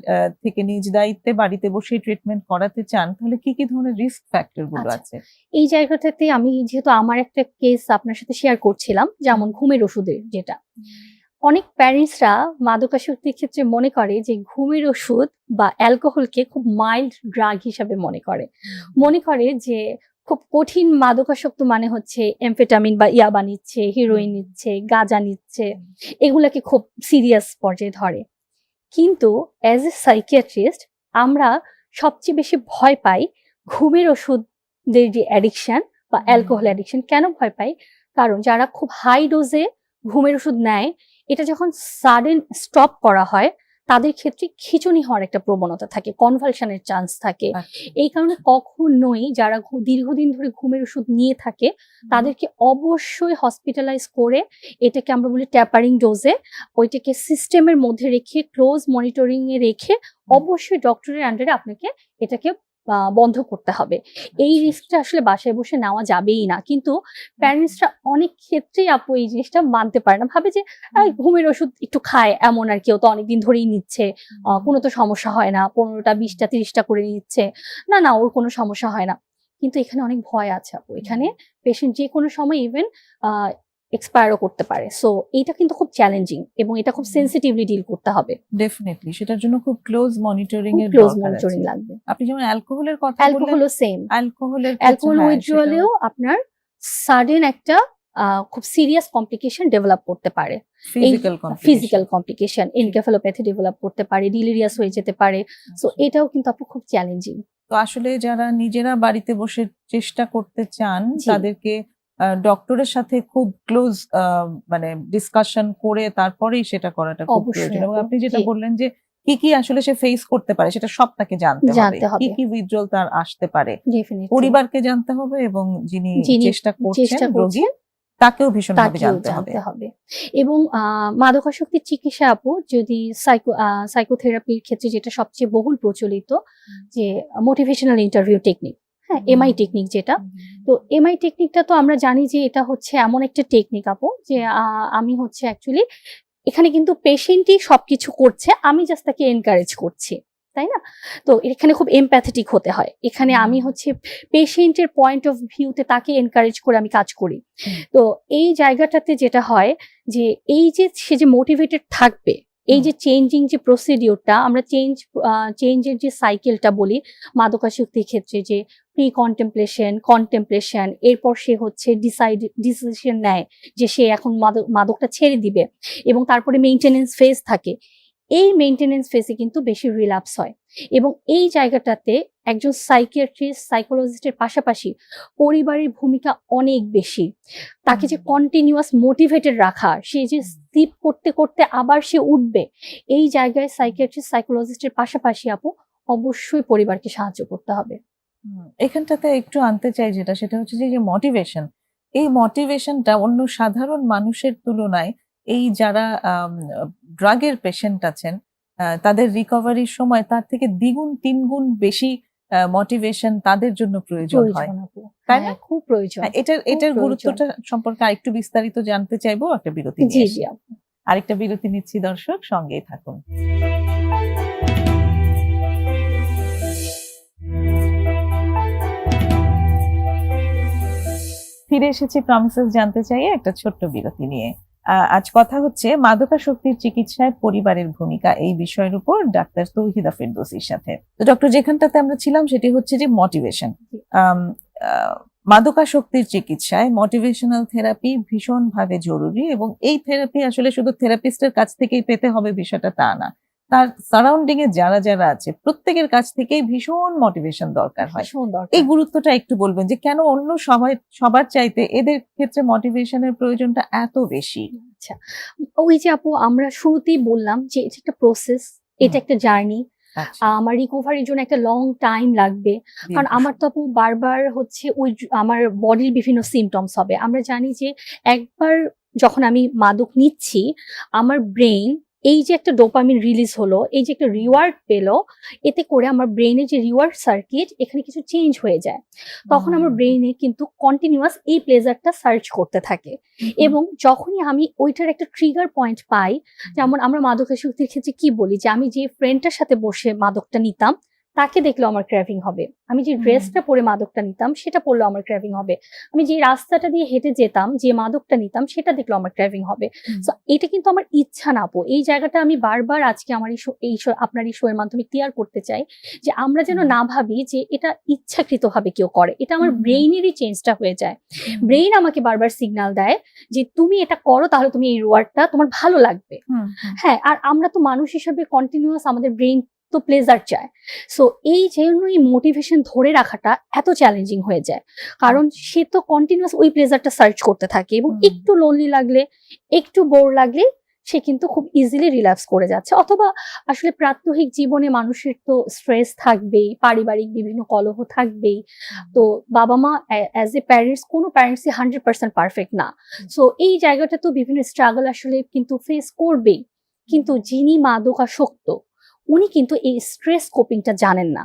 থেকে নিজ দায়িত্বে বাড়িতে বসে ট্রিটমেন্ট করাতে চান, তাহলে কি কি ধরনের রিস্ক ফ্যাক্টর গুলো আছে? এই জায়গাটাতে আমি যেহেতু আমার একটা কেস আপনার সাথে শেয়ার করছিলাম, যেমন ঘুমের ওষুধের, যেটা অনেক প্যারেন্টসরা মাদকাসক্তির ক্ষেত্রে মনে করে যে ঘুমের ওষুধ বা অ্যালকোহলকে খুব মাইল্ড ড্রাগ হিসাবে মনে করে যে খুব কঠিন মাদকাসক্ত মানে হচ্ছে এমফেটামিন বা ইয়াবা নিচ্ছে, হিরোইন নিচ্ছে, গাঁজা নিচ্ছে, এগুলাকে খুব সিরিয়াস পর্যায়ে ধরে। কিন্তু অ্যাজ এ সাইকিয়াট্রিস্ট আমরা সবচেয়ে বেশি ভয় পাই ঘুমের ওষুধের যে অ্যাডিকশন বা অ্যালকোহল অ্যাডিকশন। কেন ভয় পাই? কারণ যারা খুব হাই ডোজে ঘুমের ওষুধ নেয়, এটা যখন সাডেন স্টপ করা হয়, তাদের ক্ষেত্রে খিঁচুনি হওয়ার একটা প্রবণতা থাকে, কনভালশনের চান্স থাকে। এই কারণে কখনোই যারা দীর্ঘদিন ধরে ঘুমের ওষুধ নিয়ে থাকে, তাদেরকে অবশ্যই হসপিটালাইজ করে, এটাকে আমরা বলি ট্যাপারিং ডোজে, ওইটাকে সিস্টেমের মধ্যে রেখে, ক্লোজ মনিটরিং এ রেখে, অবশ্যই ডক্টরের আন্ডারে আপনাকে এটাকে বন্ধ করতে হবে। এই রিস্কটা আসলে বাসায় বসে নেওয়া যাবেই না। কিন্তু প্যারেন্টসরা অনেক ক্ষেত্রেই আপু এই জিনিসটা মানতে পারে না, ভাবে যে ঘুমের ওষুধ একটু খায়, এমন আর কেউ তো অনেকদিন ধরেই নিচ্ছে, কোনো তো সমস্যা হয় না, 15টা 20টা 30টা করে নিচ্ছে, না ওর কোনো সমস্যা হয় না। কিন্তু এখানে অনেক ভয় আছে আপু, এখানে পেশেন্ট যে কোনো সময় ইভেন এক্সপায়ারও করতে পারে। সো এইটা কিন্তু খুব চ্যালেঞ্জিং, এবং এটা খুব সেনসিটিভলি ডিল করতে হবে। ডেফিনেটলি সেটার জন্য খুব ক্লোজ মনিটরিং লাগবে। আপনি যেমন অ্যালকোহলের কথা বললেন, অ্যালকোহলও সেম। অ্যালকোহল উইথড্রলেও আপনার সাডেন একটা খুব সিরিয়াস কমপ্লিকেশন ডেভেলপ করতে পারে, ফিজিক্যাল কমপ্লিকেশন, এনকেফালোপ্যাথি ডেভেলপ করতে পারে, ডিলিরিয়াস হয়ে যেতে পারে। সো এটাও কিন্তু আপু খুব চ্যালেঞ্জিং। তো আসলে যারা নিজেরা বাড়িতে বসে চেষ্টা করতে চান, তাদেরকে ডক্টরের সাথে খুব ক্লোজ মানে ডিসকাশন করে তারপরেই সেটা করাটা খুব প্রয়োজন। এবং আপনি যেটা বললেন যে কি কি আসলে সে ফেস করতে পারে, সেটা সব তাকে জানতে হবে, কি কি উইথড্রল তার আসতে পারে, পরিবারকে জানতে হবে, এবং যিনি চেষ্টা করছেন রোগী তাকেও ভীষণভাবে জানতে হবে। এবং মাদকাসক্তির চিকিৎসা আপু যদি সাইকোথেরাপির ক্ষেত্রে যেটা সবচেয়ে বহুল প্রচলিত যে মোটিভেশনাল ইন্টারভিউ টেকনিক, হ্যাঁ, এমআই টেকনিক যেটা। তো এমআই টেকনিকটা তো আমরা জানি যে এটা হচ্ছে এমন একটা টেকনিক আপু যে আমি হচ্ছে অ্যাকচুয়ালি এখানে কিন্তু পেশেন্টই সবকিছু করছে, আমি জাস্ট তাকে এনকারেজ করছি, তাই না? তো এখানে খুব এমপ্যাথেটিক হতে হয়। এখানে আমি হচ্ছে পেশেন্টের পয়েন্ট অফ ভিউতে তাকে এনকারেজ করে আমি কাজ করি। তো এই জায়গাটাতে যেটা হয় যে এই যে সে যে মোটিভেটেড থাকবে, এই যে চেঞ্জিং যে প্রসিডিওরটা আমরা চেঞ্জের যে সাইকেলটা বলি মাদকাসক্তির ক্ষেত্রে, যে প্রি কন্টেম্পলেশন, এরপর সে হচ্ছে ডিসিশন নেয় যে সে এখন মাদকটা ছেড়ে দিবে, এবং তারপরে মেইনটেনেন্স ফেজ থাকে। এই মেইনটেনেন্স ফেজে কিন্তু বেশি রিল্যাপস হয়, এবং এই জায়গাটাতে একজন সাইকিয়াট্রিস্ট সাইকোলজিস্টের পাশাপাশি পরিবারের ভূমিকা অনেক বেশি। তাকে যে কন্টিনিউয়াস মোটিভেটেড রাখা, সে যে স্লিপ করতে করতে আবার সে উঠবে, এই জায়গায় সাইকিয়াট্রিস্ট সাইকোলজিস্টের পাশাপাশি আপু অবশ্যই পরিবারকে সাহায্য করতে হবে। এখানটাতে একটু আনতে চাই যেটা, সেটা হচ্ছে যে মোটিভেশন, এই মোটিভেশনটা অন্য সাধারণ মানুষের তুলনায় এই যারা ড্রাগের পেশেন্ট আছেন তাদের রিকভারির সময় তার থেকে দ্বিগুণ তিনগুণ বেশি মোটিভেশন তাদের জন্য প্রয়োজন হয়, তাই না? খুব প্রয়োজন। এটার গুরুত্বটা সম্পর্কে আরেকটু বিস্তারিত জানতে চাইবো, একটা বিরতি নিয়ে আসি। আরেকটা বিরতি নিচ্ছি, দর্শক সঙ্গেই থাকুন। ফিরে এসেছি প্রমিসেস জানতে চাই একটা ছোট্ট বিরতি নিয়ে। আজ কথা হচ্ছে মাদকাসক্তির চিকিৎসায় পরিবারের ভূমিকা, এই বিষয়ের উপর ডাক্তার তৌহিদা ফেরদৌসীর সাথে। তো ডক্টর, যেখানটাতে আমরা ছিলাম সেটি হচ্ছে যে মোটিভেশন। মাদকাসক্তির চিকিৎসায় মোটিভেশনাল থেরাপি ভীষণভাবে জরুরি, এবং এই থেরাপি আসলে শুধু থেরাপিস্টের কাছ থেকেই পেতে হবে বিষয়টা তা না, তার সারাউন্ডিং এ যারা যারা আছে প্রত্যেকের কাছ থেকেই ভীষণ মোটিভেশন দরকার হয়। এই গুরুত্বটা একটু বলবেন যে কেন অন্য সবার চাইতে এদের ক্ষেত্রে মোটিভেশনের প্রয়োজনটা এত বেশি? আচ্ছা, ওই যে আপু আমরা শুরুতেই বললাম যে এটা একটা প্রসেস, এটা একটা জার্নি। আমার রিকভারির জন্য একটা লং টাইম লাগবে, কারণ আমার তো আপু বারবার হচ্ছে ওই আমার বডির বিভিন্ন সিমটমস হবে। আমরা জানি যে একবার যখন আমি মাদক নিচ্ছি, আমার ব্রেইন এই যে একটা ডোপামিন রিলিজ হলো, এই যে একটা রিওয়ার্ড পেলো, এতে করে আমার ব্রেইনে যে রিওয়ার্ড সার্কিট এখানে কিছু চেঞ্জ হয়ে যায়। তখন আমার ব্রেইনে কিন্তু কন্টিনিউয়াস এই প্লেজারটা সার্চ করতে থাকে, এবং যখনই আমি ওইটার একটা ট্রিগার পয়েন্ট পাই, যেমন আমরা মাদকাসক্তির ক্ষেত্রে কি বলি যে আমি যে ফ্রেন্ডটার সাথে বসে মাদকটা নিতাম তাকে দেখলেও আমার ক্র্যাভিং হবে, আমি যে ড্রেসটা পরে মাদকটা নিতাম সেটা পরলেও আমার ক্র্যাভিং হবে, আমি যে রাস্তাটা দিয়ে হেঁটে যেতাম যে মাদকটা নিতাম সেটা দেখলেও আমার ক্র্যাভিং হবে। সো এটা কিন্তু আমার ইচ্ছা না আপু। এই জায়গাটা আমি বারবার আজকে আমার আপনার এই শোয়ের মাধ্যমে ক্লিয়ার করতে চাই যে আমরা যেন না ভাবি যে এটা ইচ্ছাকৃতভাবে কেউ করে, এটা আমার ব্রেইনেরই চেঞ্জটা হয়ে যায়। ব্রেইন আমাকে বারবার সিগন্যাল দেয় যে তুমি এটা করো, তাহলে তুমি এই রিওয়ার্ডটা তোমার ভালো লাগবে। হ্যাঁ, আর আমরা তো মানুষ হিসেবে কন্টিনিউয়াস আমাদের ব্রেইন তো প্লেজার চায়। সো এই জন্যই মোটিভেশন ধরে রাখাটা এত চ্যালেঞ্জিং হয়ে যায়, কারণ সে তো কন্টিনিউয়াস ওই প্লেজারটা সার্চ করতে থাকে, এবং একটু লোনলি লাগলে, একটু বোর লাগলে সে কিন্তু খুব ইজিলি রিল্যাক্স করে যাচ্ছে। অথবা আসলে প্রাত্যহিক জীবনে মানুষের তো স্ট্রেস থাকবেই, পারিবারিক বিভিন্ন কলহ থাকবেই। তো বাবা মা অ্যাজ এ প্যারেন্টস, কোনো প্যারেন্টসই 100% পারফেক্ট না। সো এই জায়গাটা তো বিভিন্ন স্ট্রাগল আসলে কিন্তু ফেস করবেই, কিন্তু যিনি মাদকাসক্ত উনি কিন্তু এই স্ট্রেস কোপিংটা জানেন না।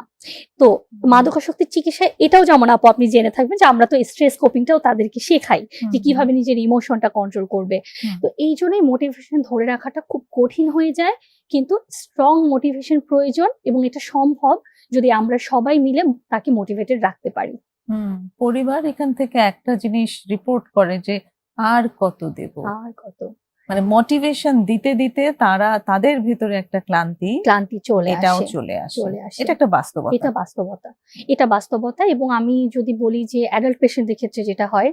তো মাদকাসক্তির চিকিৎসায় এটাও যেমন আপু আপনি জেনে থাকবেন যে আমরা তো স্ট্রেস কোপিংটাও তাদেরকে শেখাই যে কিভাবে নিজের ইমোশনটা কন্ট্রোল করবে। তো এই জন্যই মোটিভেশন ধরে রাখাটা খুব কঠিন হয়ে যায়, কিন্তু স্ট্রং মোটিভেশন প্রয়োজন, এবং এটা সম্ভব যদি আমরা সবাই মিলে তাকে মোটিভেটেড রাখতে পারি। পরিবার এখান থেকে একটা জিনিস রিপোর্ট করে যে আর কত দেব, আর কত, মানে মোটিভেশন দিতে দিতে তারা তাদের ভিতরে একটা ক্লান্তি চলে আসে। এটা একটা বাস্তবতা। এবং আমি যদি বলি যে অ্যাডাল্ট পেশেন্টদের ক্ষেত্রে যেটা হয়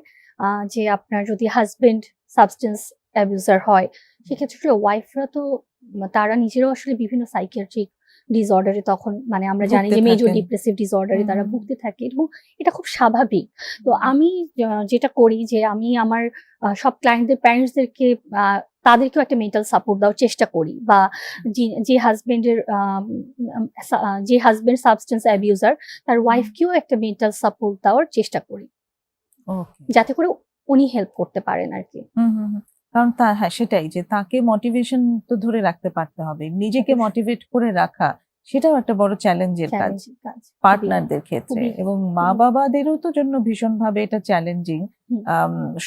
যে আপনার যদি হাজবেন্ড সাবস্টেন্স অ্যাবিউজার হয়, সেক্ষেত্রে ওয়াইফরা তো তারা নিজেরাও আসলে বিভিন্ন সাইকিয়াট্রিক ডিসঅর্ডারে তখন মানে আমরা জানি যে মেজর ডিপ্রেসিভ ডিসঅর্ডারে তারা ভুগতে থাকে, এবং এটা খুব স্বাভাবিক। তো আমি যেটা করি যে আমি আমার সব ক্লায়েন্টদের প্যারেন্টসদেরকে তাদেরকেও একটা মেন্টাল সাপোর্ট দেওয়ার চেষ্টা করি, বা যে হাজবেন্ড সাবস্টেন্স অ্যাবিউজার তার ওয়াইফকেও একটা মেন্টাল সাপোর্ট দেওয়ার চেষ্টা করি, যাতে করে উনি হেল্প করতে পারেন আর কি। কারণ হ্যাঁ সেটাই, যে তাকে মোটিভেশন তো ধরে রাখতে পারতে হবে, নিজেকে অবশ্যই। মোটিভেট করে রাখা সেটাও একটা বড় চ্যালেঞ্জের কাজ চ্যালেঞ্জিং কাজ পার্টনারদের ক্ষেত্রে, খুবই- এবং মা খুবই। বাবাদেরও তো জন্য ভীষণভাবে এটা চ্যালেঞ্জিং। হুম।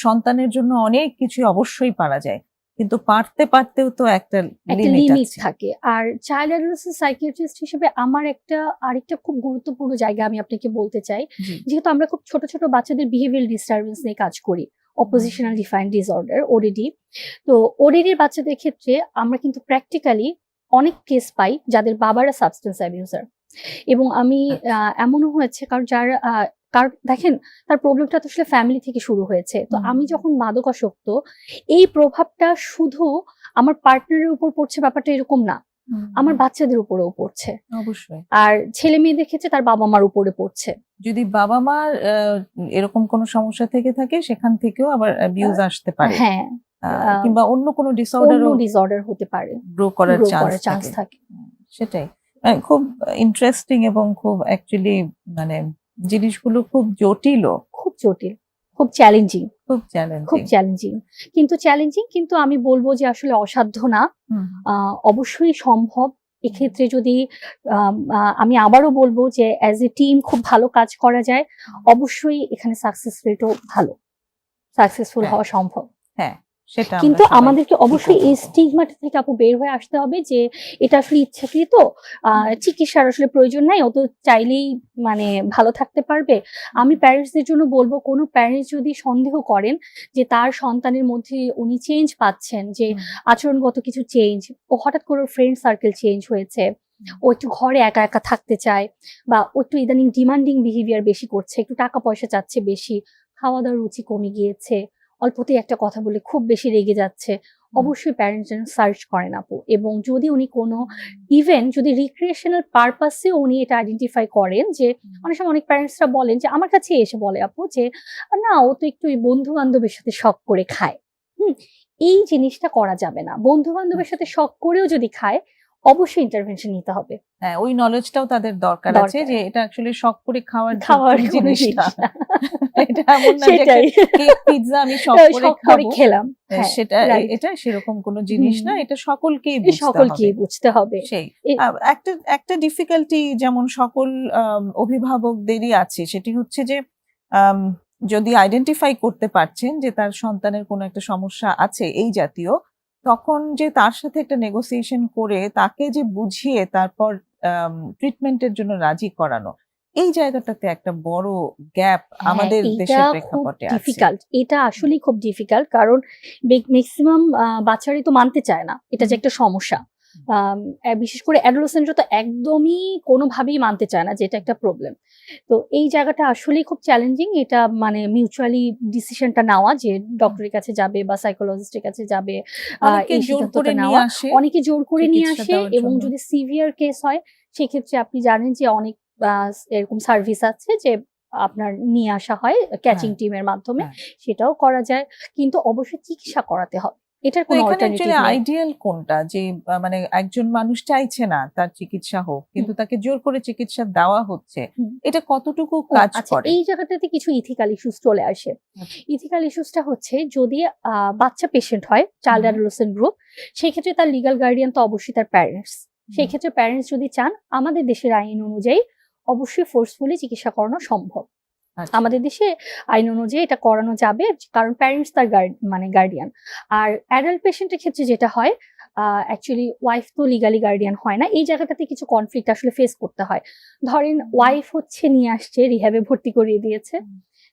সন্তানের জন্য অনেক কিছু অবশ্যই পারা যায়, কিন্তু পারতে পারতেও তো একটা একটা লিমিট লিমিট আছে। থাকে। আর চাইল্ড অ্যাডোলেসেন্ট সাইকিয়াট্রিস্ট হিসেবে আমার আরেকটা খুব গুরুত্বপূর্ণ জায়গা আমি আপনাকে বলতে চাই। জি। যেহেতু আমরা খুব ছোট ছোট বাচ্চাদের বিহেভিয়ারাল ডিস্টারবেন্স নিয়ে কাজ করি, অপোজিশনাল ডিফাইন্ড ডিসঅর্ডার ওডিডি। তো ওডিডির বাচ্চাদের ক্ষেত্রে আমরা কিন্তু প্র্যাকটিক্যালি অনেক কেস পাই যাদের বাবারা সাবস্টেন্স অ্যাবিউজার, এবং আমি এমনও হয়েছে কারণ দেখেন তার প্রবলেমটা তো আসলে ফ্যামিলি থেকে শুরু হয়েছে। তো আমি যখন মাদকাসক্ত, এই প্রভাবটা শুধু আমার পার্টনারের উপর পড়ছে ব্যাপারটা এরকম না, আমার বাচ্চাদের উপরেও পড়ছে। অবশ্যই। আর ছেলে মেয়েদের ক্ষেত্রে তার বাবা মার উপরে পড়ছে। যদি বাবা মার এরকম কোনো সমস্যা থেকে থাকে, সেখান থেকেও আবার অ্যাবিউজ আসতে পারে। হ্যাঁ, কিংবা অন্য কোনো ডিসঅর্ডার হতে পারে, গ্রো করার চান্স থাকে। সেটাই খুব ইন্টারেস্টিং, এবং খুব অ্যাকচুয়ালি মানে জিনিসগুলো খুব জটিলও, খুব জটিল, খুব চ্যালেঞ্জিং, খুব চ্যালেঞ্জিং, কিন্তু আমি বলবো যে আসলে অসাধ্য না, অবশ্যই সম্ভব। এক্ষেত্রে যদি আমি আবারও বলবো যে অ্যাজ এ টিম খুব ভালো কাজ করা যায়, অবশ্যই এখানে সাকসেস রেটও ভালো, সাকসেসফুল হওয়া সম্ভব। হ্যাঁ, সেটা কিন্তু আমাদেরকে অবশ্যই এই স্টিগমাটা থেকে আপু বের হয়ে আসতে হবে যে এটা আসলে ইচ্ছাকৃত, চিকিৎসার আসলে প্রয়োজন নাই, ও তো চাইলেই মানে ভালো থাকতে পারবে। আমি প্যারেন্টসদের জন্য বলবো, কোনো প্যারেন্টস যদি সন্দেহ করেন যে তার সন্তানের মধ্যে উনি চেঞ্জ পাচ্ছেন, যে আচরণগত কিছু চেঞ্জ, ও হঠাৎ করে ফ্রেন্ড সার্কেল চেঞ্জ হয়েছে, ও একটু ঘরে একা একা থাকতে চায়, বা ও একটু ইদানিং ডিমান্ডিং বিহেভিয়ার বেশি করছে, একটু টাকা পয়সা চাচ্ছে বেশি, খাওয়া দাওয়ার রুচি কমে গিয়েছে, অল্পতেই একটা কথা বলে খুব বেশি রেগে যাচ্ছে, অবশ্যই প্যারেন্টস যেন সার্চ করেন আপু। এবং যদি উনি কোনো ইভেন যদি রিক্রিয়েশনাল পারপাসে উনি এটা আইডেন্টিফাই করেন, যে অনেক সময় অনেক প্যারেন্টসরা বলেন যে আমার কাছে এসে বলে আপু যে না, ও তো একটু বন্ধু বান্ধবের সাথে শখ করে খায়। এই জিনিসটা করা যাবে না। বন্ধু বান্ধবের সাথে শখ করেও যদি খায়, অবশ্যই ইন্টারভেনশন নিতে হবে। হ্যাঁ, ওই নলেজটাও তাদের দরকার আছে যে এটা অ্যাকচুয়ালি শখ করে খাওয়ার জিনিস না। এটা এমন না যে কেক পিৎজা আমি শখ করে খেলাম, সেটা এটা সেরকম কোনো জিনিস না, এটা সকলকেই বুঝতে হবে। সেই একটা ডিফিকাল্টি যেমন সকল অভিভাবকদেরই আছে, সেটি হচ্ছে যে যদি আইডেন্টিফাই করতে পারছেন যে তার সন্তানের কোনো একটা সমস্যা আছে এই জাতীয়, তখন যে তার সাথে একটা নেগোসিয়েশন করে তাকে যে বুঝিয়ে তারপর ট্রিটমেন্টের জন্য রাজি করানো, এই জায়গাটাতে একটা বড় গ্যাপ আমাদের দেশের প্রেক্ষাপটে আছে। এটা আসলে খুব ডিফিকাল্ট, কারণ ম্যাক্সিমাম বাচ্চারাই তো মানতে চায় না এটা যে একটা সমস্যা। বিশেষ করে অ্যাডোলেসেন্টরা তো একদমই কোনোভাবেই মানতে চায় না যে এটা একটা প্রবলেম। তো এই জায়গাটা আসলেই খুব চ্যালেঞ্জিং। এটা মানে মিউচুয়ালি ডিসিশনটা নেওয়া, যে ডক্টরের কাছে যাবে বা সাইকোলজিস্টের কাছে যাবে, এই সিদ্ধান্তটা নেওয়া। অনেকে জোর করে নিয়ে আসে, এবং যদি সিভিয়ার কেস হয় সেক্ষেত্রে আপনি জানেন যে অনেক এরকম সার্ভিস আছে যে আপনার নিয়ে আসা হয় ক্যাচিং টিমের মাধ্যমে, সেটাও করা যায়, কিন্তু অবশ্যই চিকিৎসা করাতে হবে। এটার কোনো অল্টারনেটিভ নেই। আইডিয়াল কোনটা, যে মানে একজন মানুষ চাইছে না তার চিকিৎসা হোক, কিন্তু তাকে জোর করে চিকিৎসা দেওয়া হচ্ছে, এটা কতটুকু কাজ করে? এই জায়গাটাতে কিছু ইথিক্যাল ইস্যুস চলে আসে। ইথিক্যাল ইস্যুসটা হচ্ছে, যদি বাচ্চা পেশেন্ট হয়, চাইল্ড অ্যাডোলেসেন্ট গ্রুপ, সেই ক্ষেত্রে তার লিগ্যাল গার্ডিয়ান তো অবশ্যই তার প্যারেন্টস। সেই ক্ষেত্রে প্যারেন্টস যদি চান, আমাদের দেশের আইন অনুযায়ী অবশ্যই ফোর্সফুলি চিকিৎসা করানো সম্ভব। আমাদের দেশে আইন অনুযায়ী এটা করানো যাবে, কারণ প্যারেন্টস তার গার্ডিয়ান। আর অ্যাডাল্ট পেশেন্টের ক্ষেত্রে যেটা হয়, অ্যাকচুয়ালি ওয়াইফ তো লিগালি গার্ডিয়ান হয় না, এই জায়গাটাতে কিছু কনফ্লিক্ট আসলে ফেস করতে হয়। ধরেন ওয়াইফ হচ্ছে নিয়ে আসছে, রিহ্যাবে ভর্তি করিয়ে দিয়েছে,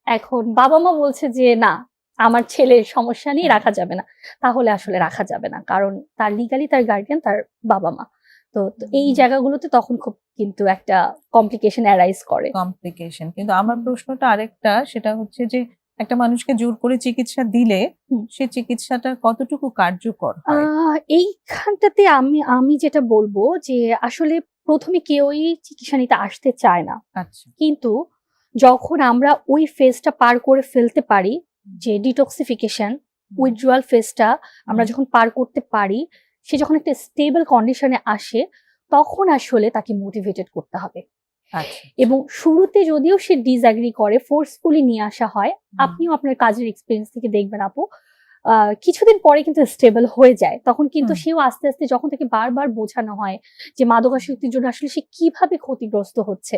এখন বাবা মা বলছে যে না, আমার ছেলের সমস্যা নিয়ে রাখা যাবে না, তাহলে আসলে রাখা যাবে না, কারণ তার লিগালি তার গার্ডিয়ান তার বাবা মা। তো এই জায়গাগুলোতে তখন খুব কিন্তু একটা কমপ্লিকেশন অ্যারাইজ করে। কিন্তু আমার প্রশ্নটা আরেকটা, সেটা হচ্ছে যে একটা মানুষকে জোর করে চিকিৎসা দিলে সে চিকিৎসাটা কতটুকু কার্যকর হয়? এইখানটাতে আমি যেটা বলবো যে আসলে প্রথমে কেউই চিকিৎসা নিতে আসতে চায় না। আচ্ছা। কিন্তু যখন আমরা ওই ফেজটা পার করে ফেলতে পারি, যে ডিটক্সিফিকেশন, উইথড্রয়াল ফেজটা আমরা যখন পার করতে পারি, সে যখন একটা স্টেবল কন্ডিশনে আসে, তখন আসলে তাকে মোটিভেটেড করতে হবে। আচ্ছা এবং শুরুতে যদিও সে ডিসঅ্যাগ্রি করে, ফোর্সফুলি নিয়ে আসা হয়, আপনিও আপনার কাজের এক্সপিরিয়েন্স থেকে দেখবেন আপু, কিছুদিন পরে কিন্তু স্টেবল হয়ে যায়। তখন কিন্তু সেও আস্তে আস্তে যখন থেকে বারবার বোঝানো হয় যে মাদকাসক্তির জন্য আসলে সে কিভাবে ক্ষতিগ্রস্ত হচ্ছে,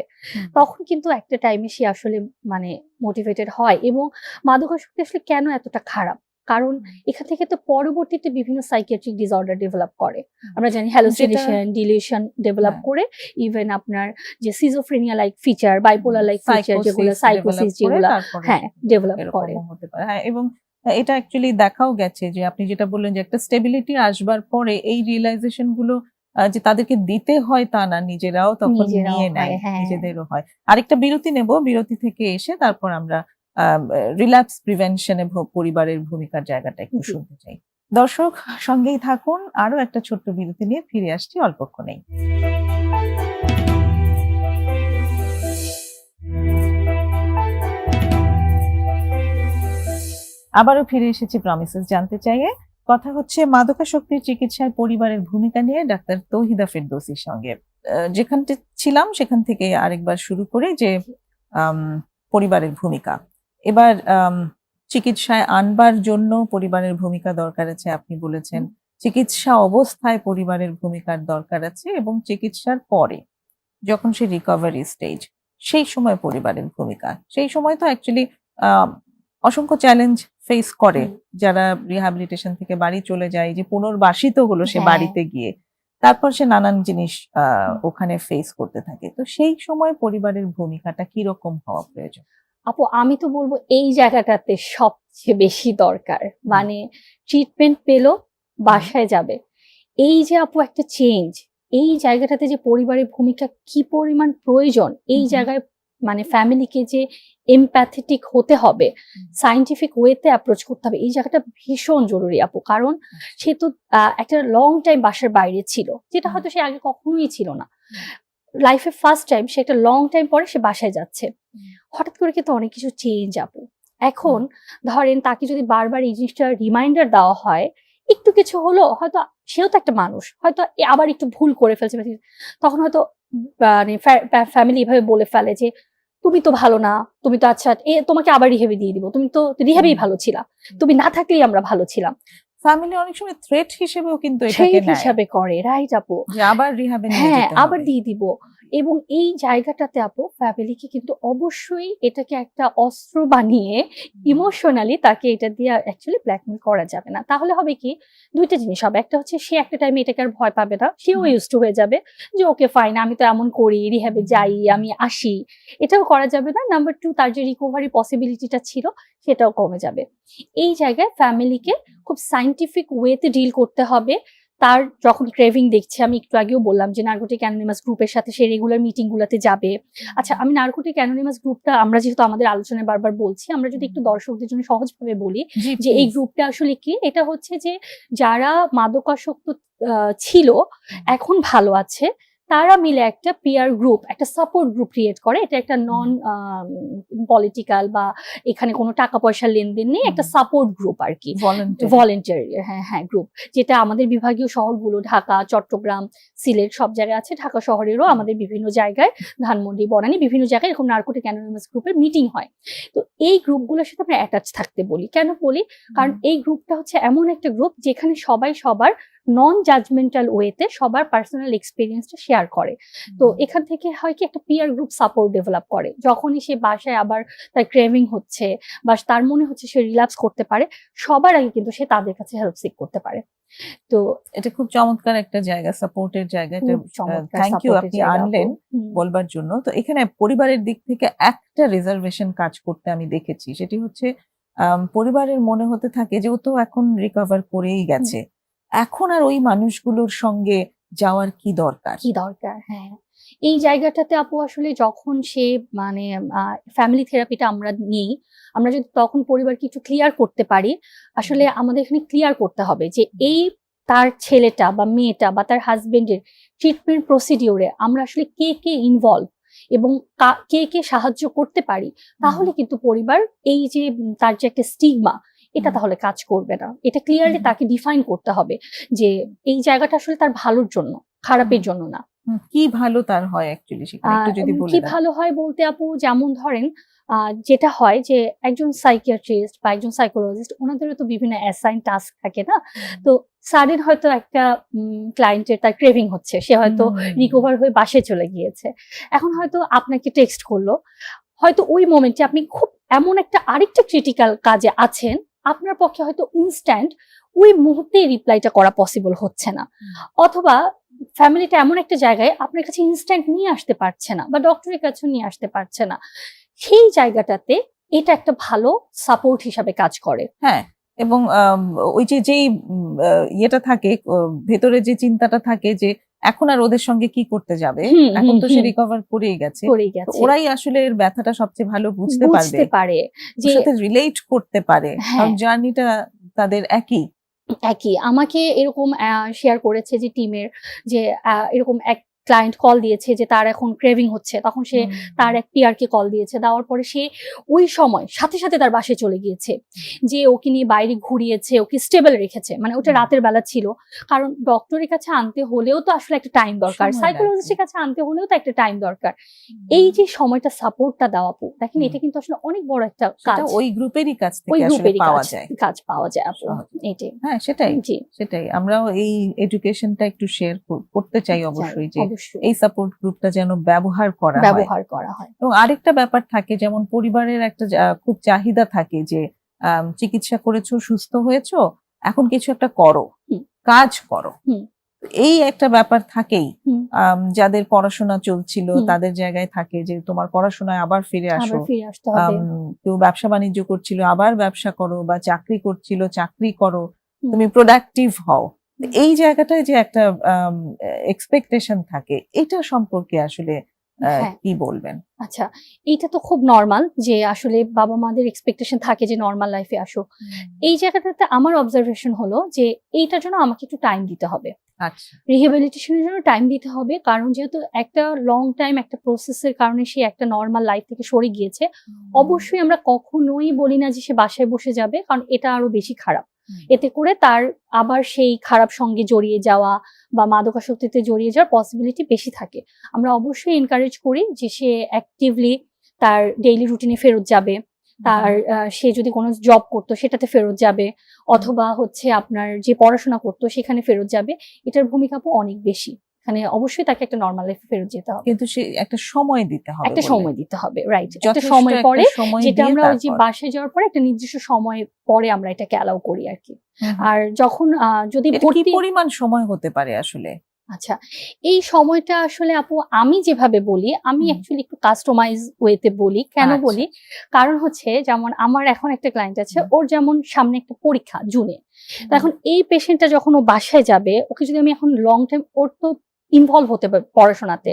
তখন কিন্তু একটা টাইমে সে আসলে মানে মোটিভেটেড হয়। এবং মাদকাসক্তি আসলে কেন এতটা খারাপ, কারণ এখান থেকে তো পরবর্তীতে বিভিন্ন সাইকিয়াট্রিক ডিসঅর্ডার ডেভেলপ করে। আমরা জানি হ্যালুসিনেশন, ডিলিউশন ডেভেলপ করে ইভেন আপনার যে schizophrenia like feature, bipolar like feature, যেগুলো সাইকোসিস, যেগুলো হ্যাঁ ডেভেলপ করে। হতে পারে। হ্যাঁ, এবং এটা অ্যাকচুয়ালি দেখাও গেছে যে আপনি যেটা বললেন যে একটা স্টেবিলিটি আসবার পরে এই রিয়েলাইজেশন গুলো যে তাদেরকে দিতে হয় তা না, নিজেরাও তখন নিয়ে নেয়, নিজেদেরও হয়। আরেকটা বিরতি নেব, বিরতি থেকে এসে তারপর আমরা রিল্যাপস প্রিভেনশনে পরিবারের ভূমিকার জায়গাটা একটু শুনতে চাই। দর্শক সঙ্গেই থাকুন, আরো একটা ছোট্ট বিরতি নিয়ে ফিরে আসছি অল্পক্ষণেই। আবারও ফিরে এসেছি প্রমিসেস জানতে চাইয়ে। কথা হচ্ছে মাদকাসক্তির চিকিৎসায় পরিবারের ভূমিকা নিয়ে ডাক্তার তৌহিদা ফেরদৌসীর সঙ্গে। যেখানটা ছিলাম সেখান থেকে আরেকবার শুরু করে যে পরিবারের ভূমিকা। এবার চিকিৎসায় আনবার জন্য পরিবারের ভূমিকা দরকার আছে, আপনি বলেছেন। চিকিৎসা অবস্থায় পরিবারের ভূমিকার দরকার আছে, এবং চিকিৎসার পরে যখন সে রিকভারি স্টেজ, সেই সময় পরিবারের ভূমিকা। সেই সময় তো অ্যাকচুয়ালি অসংখ্য চ্যালেঞ্জ ফেস করে যারা রিহ্যাবিলিটেশন থেকে বাড়ি চলে যায়, যে পুনর্বাসিত হলো সে বাড়িতে গিয়ে, তারপর সে নানান জিনিস ওখানে ফেস করতে থাকে। তো সেই সময় পরিবারের ভূমিকাটা কিরকম হওয়া প্রয়োজন? আপু আমি তো বলবো এই জায়গাটাতে সবচেয়ে বেশি দরকার, মানে ট্রিটমেন্ট পেলো, বাসায় যাবে, এই যে আপু একটা চেঞ্জ, এই জায়গাটাতে যে পরিবারের ভূমিকা কি পরিমাণ প্রয়োজন, এই জায়গায় মানে ফ্যামিলিকে যে এমপ্যাথেটিক হতে হবে, সায়েন্টিফিক ওয়েতে অ্যাপ্রোচ করতে হবে, এই জায়গাটা ভীষণ জরুরি আপু। কারণ সে তো একটা লং টাইম বাসার বাইরে ছিল, যেটা হয়তো সে আগে কখনোই ছিল না। লাইফে ফার্স্ট টাইম সে একটা লং টাইম পরে সে বাসায় যাচ্ছে, হঠাৎ করে কিন্তু অনেক কিছু চেঞ্জ আপু। এখন ধরেন তাকে যদি বারবার এই জিনিসটা রিমাইন্ডার দেওয়া হয়, একটু কিছু হলো হয়তো, সেও তো একটা মানুষ, হয়তো আবার একটু ভুল করে ফেলছে, তখন হয়তো মানে ফ্যামিলি এভাবে বলে ফেলে যে তুমি তো ভালো না, তুমি তো আচ্ছা তোমাকে আবার রিহেবে দিয়ে দিব, তুমি তো রিহেবেই ভালো ছিলা, তুমি না থাকলেই আমরা ভালো ছিলাম। ফ্যামিলি অনেক সময় থ্রেট হিসেবেও কিন্তু এটাকে হিসাবে করে, রাইট আপু, যে আবার রিহাবে নিয়ে হ্যাঁ যেতে হবে, আবার দিয়ে দিব। এবং এই জায়গাটাতে আপু ফ্যামিলিকে কিন্তু অবশ্যই এটাকে একটা অস্ত্র বানিয়ে ইমোশনালি তাকে এটা দিয়ে অ্যাকচুয়ালি ব্ল্যাকমেল করা যাবে না। তাহলে হবে কি, দুইটা জিনিস হবে, একটা হচ্ছে সে একটা টাইমে এটাকে আর ভয় পাবে না, সেও ইউজ টু হয়ে যাবে যে ওকে ফাইন, আমি তো এমন করি, রিহ্যাবে যাই, আমি আসি, এটাও করা যাবে না। নাম্বার টু, তার যে রিকভারি পসিবিলিটিটা ছিল সেটাও কমে যাবে। এই জায়গায় ফ্যামিলিকে খুব সায়েন্টিফিক ওয়েতে ডিল করতে হবে। তার যখন ক্রেভিং দেখছে, আমি একটু আগেও বললাম যে নার্কোটিক অ্যানোনিমাস গ্রুপের সাথে সে রেগুলার মিটিং গুলাতে যাবে। আচ্ছা, আমি নার্কোটিক অ্যানোনিমাস গ্রুপটা, আমরা যেহেতু আমাদের আলোচনায় বারবার বলছি, আমরা যদি একটু দর্শকদের জন্য সহজভাবে বলি যে এই গ্রুপটা আসলে কি, এটা হচ্ছে যে যারা মাদকাসক্ত ছিল এখন ভালো আছে, তারা মিলে একটা পিয়ার গ্রুপ, একটা সাপোর্ট গ্রুপ ক্রিয়েট করে। এটা একটা নন পলিটিক্যাল বা এখানে কোনো টাকা পয়সার লেনদেন নেই, একটা সাপোর্ট গ্রুপ আর কি, ভলেন্টারি হ্যাঁ গ্রুপ, যেটা আমাদের বিভাগীয় শহরগুলো ঢাকা, চট্টগ্রাম, সিলেট সব জায়গায় আছে। ঢাকা শহরেরও আমাদের বিভিন্ন জায়গায়, ধানমন্ডি, বনানী, বিভিন্ন জায়গায় এরকম নার্কোটিক অ্যানোনিমাস গ্রুপের মিটিং হয়। তো এই গ্রুপগুলোর সাথে আমরা অ্যাটাচ থাকতে বলি। কেন বলি? কারণ এই গ্রুপটা হচ্ছে এমন একটা গ্রুপ যেখানে সবাই সবার নন জাজমেন্টাল ওয়েতে সবার পার্সোনাল এক্সপিরিয়েন্সটা শেয়ার করে। তো এখান থেকে হয় কি, একটা পিয়ার গ্রুপ সাপোর্ট ডেভেলপ করে। যখনই সে বাসায় আবার তার ক্রেভিং হচ্ছে বা তার মনে হচ্ছে সে রিল্যাক্স করতে পারে, সবার আগে কিন্তু সে তাদের কাছে হেল্প সিক করতে পারে। তো এটা খুব চমৎকার একটা জায়গা, সাপোর্টের জায়গা। থ্যাংক ইউ, আপনি আনলেন বলবার জন্য। তো এখানে পরিবারের দিক থেকে একটা রিজার্ভেশন কাজ করতে আমি দেখেছি, সেটি হচ্ছে পরিবারের মনে হতে থাকে যে ও তো এখন রিকভার করেই গেছে, এখন আর ওই মানুষগুলোর সঙ্গে যাওয়ার কি দরকার। হ্যাঁ, এই জায়গাটাতে আপু আসলে যখন সে মানে ফ্যামিলি থেরাপিটা আমরা নিই, আমরা যদি তখন পরিবারকে একটু ক্লিয়ার করতে পারি, আসলে আমাদের এখানে ক্লিয়ার করতে হবে যে এই তার ছেলেটা বা মেয়েটা বা তার হাজবেন্ডের ট্রিটমেন্ট প্রসিডিওরে আমরা আসলে কে কে ইনভলভ এবং কে কে সাহায্য করতে পারি, তাহলে কিন্তু পরিবার এই যে তার যে একটা স্টিগমা, এটা তাহলে কাজ করবে না। এটা ক্লিয়ারলি তাকে ডিফাইন করতে হবে যে এই জায়গাটা আসলে তার ভালোর জন্য, খারাপের জন্য না। কি ভালো তার হয় অ্যাকচুয়ালি সেখানে একটু যদি বলে কি দেন। ভালো হয় বলতে আপু, যেমন ধরেন যেটা হয় যে একজন সাইকিয়াট্রিস্ট বা একজন সাইকোলজিস্ট ওনাদেরও তো বিভিন্ন অ্যাসাইন টাস্ক থাকে না। তো সাডেন হয়তো একটা ক্লায়েন্টের তার ক্রেভিং হচ্ছে, সে হয়তো রিকভার হয়ে বাসায় চলে গিয়েছে, এখন হয়তো আপনাকে টেক্সট করলো, হয়তো ওই মোমেন্টে আপনি খুব এমন একটা আরেকটা ক্রিটিক্যাল কাজে আছেন, আপনার পক্ষে হয়তো ইনস্ট্যান্ট ওই মুহূর্তে রিপ্লাইটা করা পসিবল হচ্ছে না, অথবা ফ্যামিলিটা এমন একটা জায়গায় আপনার কাছে ইনস্ট্যান্ট নিয়ে আসতে পারছে না বা ডক্টরের কাছে নিয়ে আসতে পারছে না, সেই জায়গাটাতে এটা একটা ভালো সাপোর্ট হিসাবে কাজ করে। হ্যাঁ, এবং ওই যে যেই ইয়েটা থাকে ভেতরে যে চিন্তাটা থাকে যে এখন আর ওদের সঙ্গে কি করতে যাবে, এখন তো সে রিকভার করেই গেছে, ওরাই আসলে এর ব্যথাটা সবচেয়ে ভালো বুঝতে পারে, যে সাথে রিলেট করতে পারে, কারণ জার্নিটা তাদের একই। আমাকে এরকম শেয়ার করেছে যে টিমের যে এরকম এক ক্লায়েন্ট কল দিয়েছে যে তার এখন ক্রেভিং হচ্ছে, তখন সে তার এক পিআরকে কল দিয়েছে, দেওয়ার পরে সে ওই সময় সাথে সাথে তার বাসায় চলে গিয়েছে, যে ওকে নিয়ে বাইরে ঘুরিয়েছে, ওকে স্টেবল রেখেছে, মানে ওটা রাতের বেলা ছিল, কারণ ডক্টরের কাছে আনতে হলেও তো আসলে একটা টাইম দরকার, সাইকোলজিস্টের কাছে আনতে হলেও তো একটা টাইম দরকার। এই যে সময়টা সাপোর্টটা দেওয়া, দেখেন এটা কিন্তু আসলে অনেক বড় একটা কাজ, ওই গ্রুপেরই কাজ থেকে আসলে পাওয়া যায় আপু। এটাই, হ্যাঁ সেটাই আমরাও এই এডুকেশনটা একটু শেয়ার করতে চাই অবশ্যই, যে এই সাপোর্ট গ্রুপটা যেন ব্যবহার করা হয়। এবং আরেকটা ব্যাপার থাকে, যেমন পরিবারের একটা খুব চাহিদা থাকে যে চিকিৎসা করেছো, সুস্থ হয়েছো, এখন কিছু একটা করো, কাজ করো, এই একটা ব্যাপার থাকেই। যাদের পড়াশোনা চলছিল তাদের জায়গায় থাকে যে তোমার পড়াশোনায় আবার ফিরে আসো, কেউ ব্যবসা বাণিজ্য করছিল আবার ব্যবসা করো, বা চাকরি করছিল চাকরি করো, তুমি প্রোডাক্টিভ হও। এই জায়গাটায় যে একটা এক্সপেকটেশন থাকে, এটা সম্পর্কে আসলে কি বলবেন? আচ্ছা, এইটা তো খুব নর্মাল যে আসলে বাবা মাদের এক্সপেকটেশন থাকে যে নর্মাল লাইফে আসো। এই জায়গাটাতে আমার অবজারভেশন হলো যে এইটার জন্য আমাকে একটু টাইম দিতে হবে, রিহ্যাবিলিটেশনের জন্য টাইম দিতে হবে, কারণ যেহেতু একটা লং টাইম একটা প্রসেসের কারণে সে একটা নর্মাল লাইফ থেকে সরে গিয়েছে। অবশ্যই আমরা কখনোই বলি না যে সে বাসায় বসে যাবে, কারণ এটা আরো বেশি খারাপ, এতে করে তার আবার সেই খারাপ সঙ্গে জড়িয়ে যাওয়া বা মাদকাসক্তিতে জড়িয়ে যাওয়ার পসিবিলিটি বেশি থাকে। আমরা অবশ্যই এনকারেজ করি যে সে অ্যাক্টিভলি তার ডেইলি রুটিনে ফেরত যাবে, তার সে যদি কোনো জব করতো সেটাতে ফেরত যাবে, অথবা হচ্ছে আপনার যে পড়াশোনা করতো সেখানে ফেরত যাবে। এটার ভূমিকা অনেক বেশি, এখানে অবশ্যই তাকে একটা নর্মাল লাইফে ফেরত যেতে হবে, কিন্তু সে একটা সময় দিতে হবে, রাইট, একটা সময় পরে, যেটা আমরা ওই যে বাসায় যাওয়ার পরে একটা নির্দিষ্ট সময় পরে আমরা এটাকে অ্যালাউ করি আর কি। আর যখন যদি কি পরিমাণ সময় হতে পারে আসলে? আচ্ছা, এই সময়টা আসলে আপু আমি যেভাবে বলি, আমি অ্যাকচুয়ালি একটু কাস্টমাইজ ওয়েতে বলি। কেন বলি? কারণ হচ্ছে যেমন আমার এখন একটা ক্লায়েন্ট আছে, ওর যেমন সামনে একটা পরীক্ষা জুনে, তো এখন এই পেশেন্টটা যখন ও বাসায় যাবে, ওকে যদি আমি এখন লং টাইম, ওর তো ইনভলভ হতে পারে পড়াশোনাতে,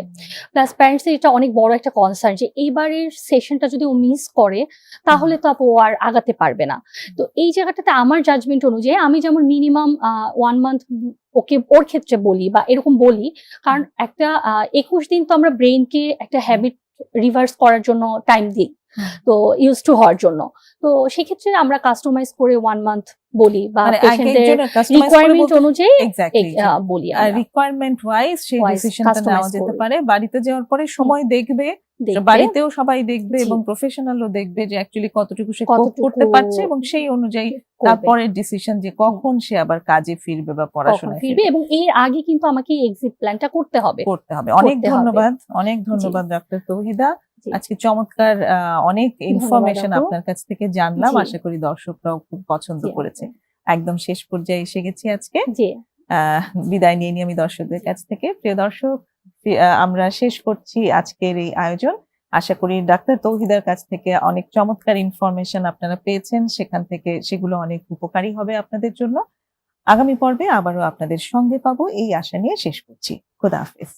প্লাস প্যারেন্টসের এটা অনেক বড় একটা কনসার্ন যে এইবারের সেশনটা যদি ও মিস করে তাহলে তো আপু আর আগাতে পারবে না। তো এই জায়গাটাতে আমার জাজমেন্ট অনুযায়ী আমি যেমন মিনিমাম 1 মান্থ ওকে ওর ক্ষেত্রে বলি বা এরকম বলি, কারণ একটা 21 দিন তো আমরা ব্রেইনকে একটা হ্যাবিট রিভার্স করার জন্য টাইম দিই, তো ইউজ টু হওয়ার জন্য। তো সেক্ষেত্রে আমরা কাস্টমাইজ করে 1 মান্থ বলি বা পেশেন্টের রিকোয়ারমেন্ট অনুযায়ী বলি। আর রিকোয়ারমেন্ট ওয়াইজ সেই ডিসিশনটা নেওয়া যেতে পারে। বাড়িতে যাওয়ার পরে সময় দেখবে, বাড়িতেও সবাই দেখবে এবং প্রফেশনালও দেখবে যে অ্যাকচুয়ালি কতটুকু সে করতে পারছে, এবং সেই অনুযায়ী তারপরের ডিসিশন যে কখন সে আবার কাজে ফিরবে বা পড়াশোনায় ফিরবে। এবং এর আগে কিন্তু আমাকে এক্সিট প্ল্যানটা করতে হবে। অনেক ধন্যবাদ ডক্টর তৌহিদা, আজকে চমৎকার অনেক ইনফরমেশন আপনার কাছ থেকে জানলাম। আশা করি দর্শকরাও খুব পছন্দ করেছে। একদম শেষ পর্যায়ে এসে গেছি আজকে, বিদায় নিয়ে নিই আমি দর্শকদের কাছ থেকে। প্রিয় দর্শক, আমরা শেষ করছি আজকের এই আয়োজন। আশা করি ডাক্তার তৌহিদার কাছ থেকে অনেক চমৎকার ইনফরমেশন আপনারা পেয়েছেন, সেখান থেকে সেগুলো অনেক উপকারী হবে আপনাদের জন্য। আগামী পর্বে আবারও আপনাদের সঙ্গে পাবো এই আশা নিয়ে শেষ করছি। খোদা হাফেজ।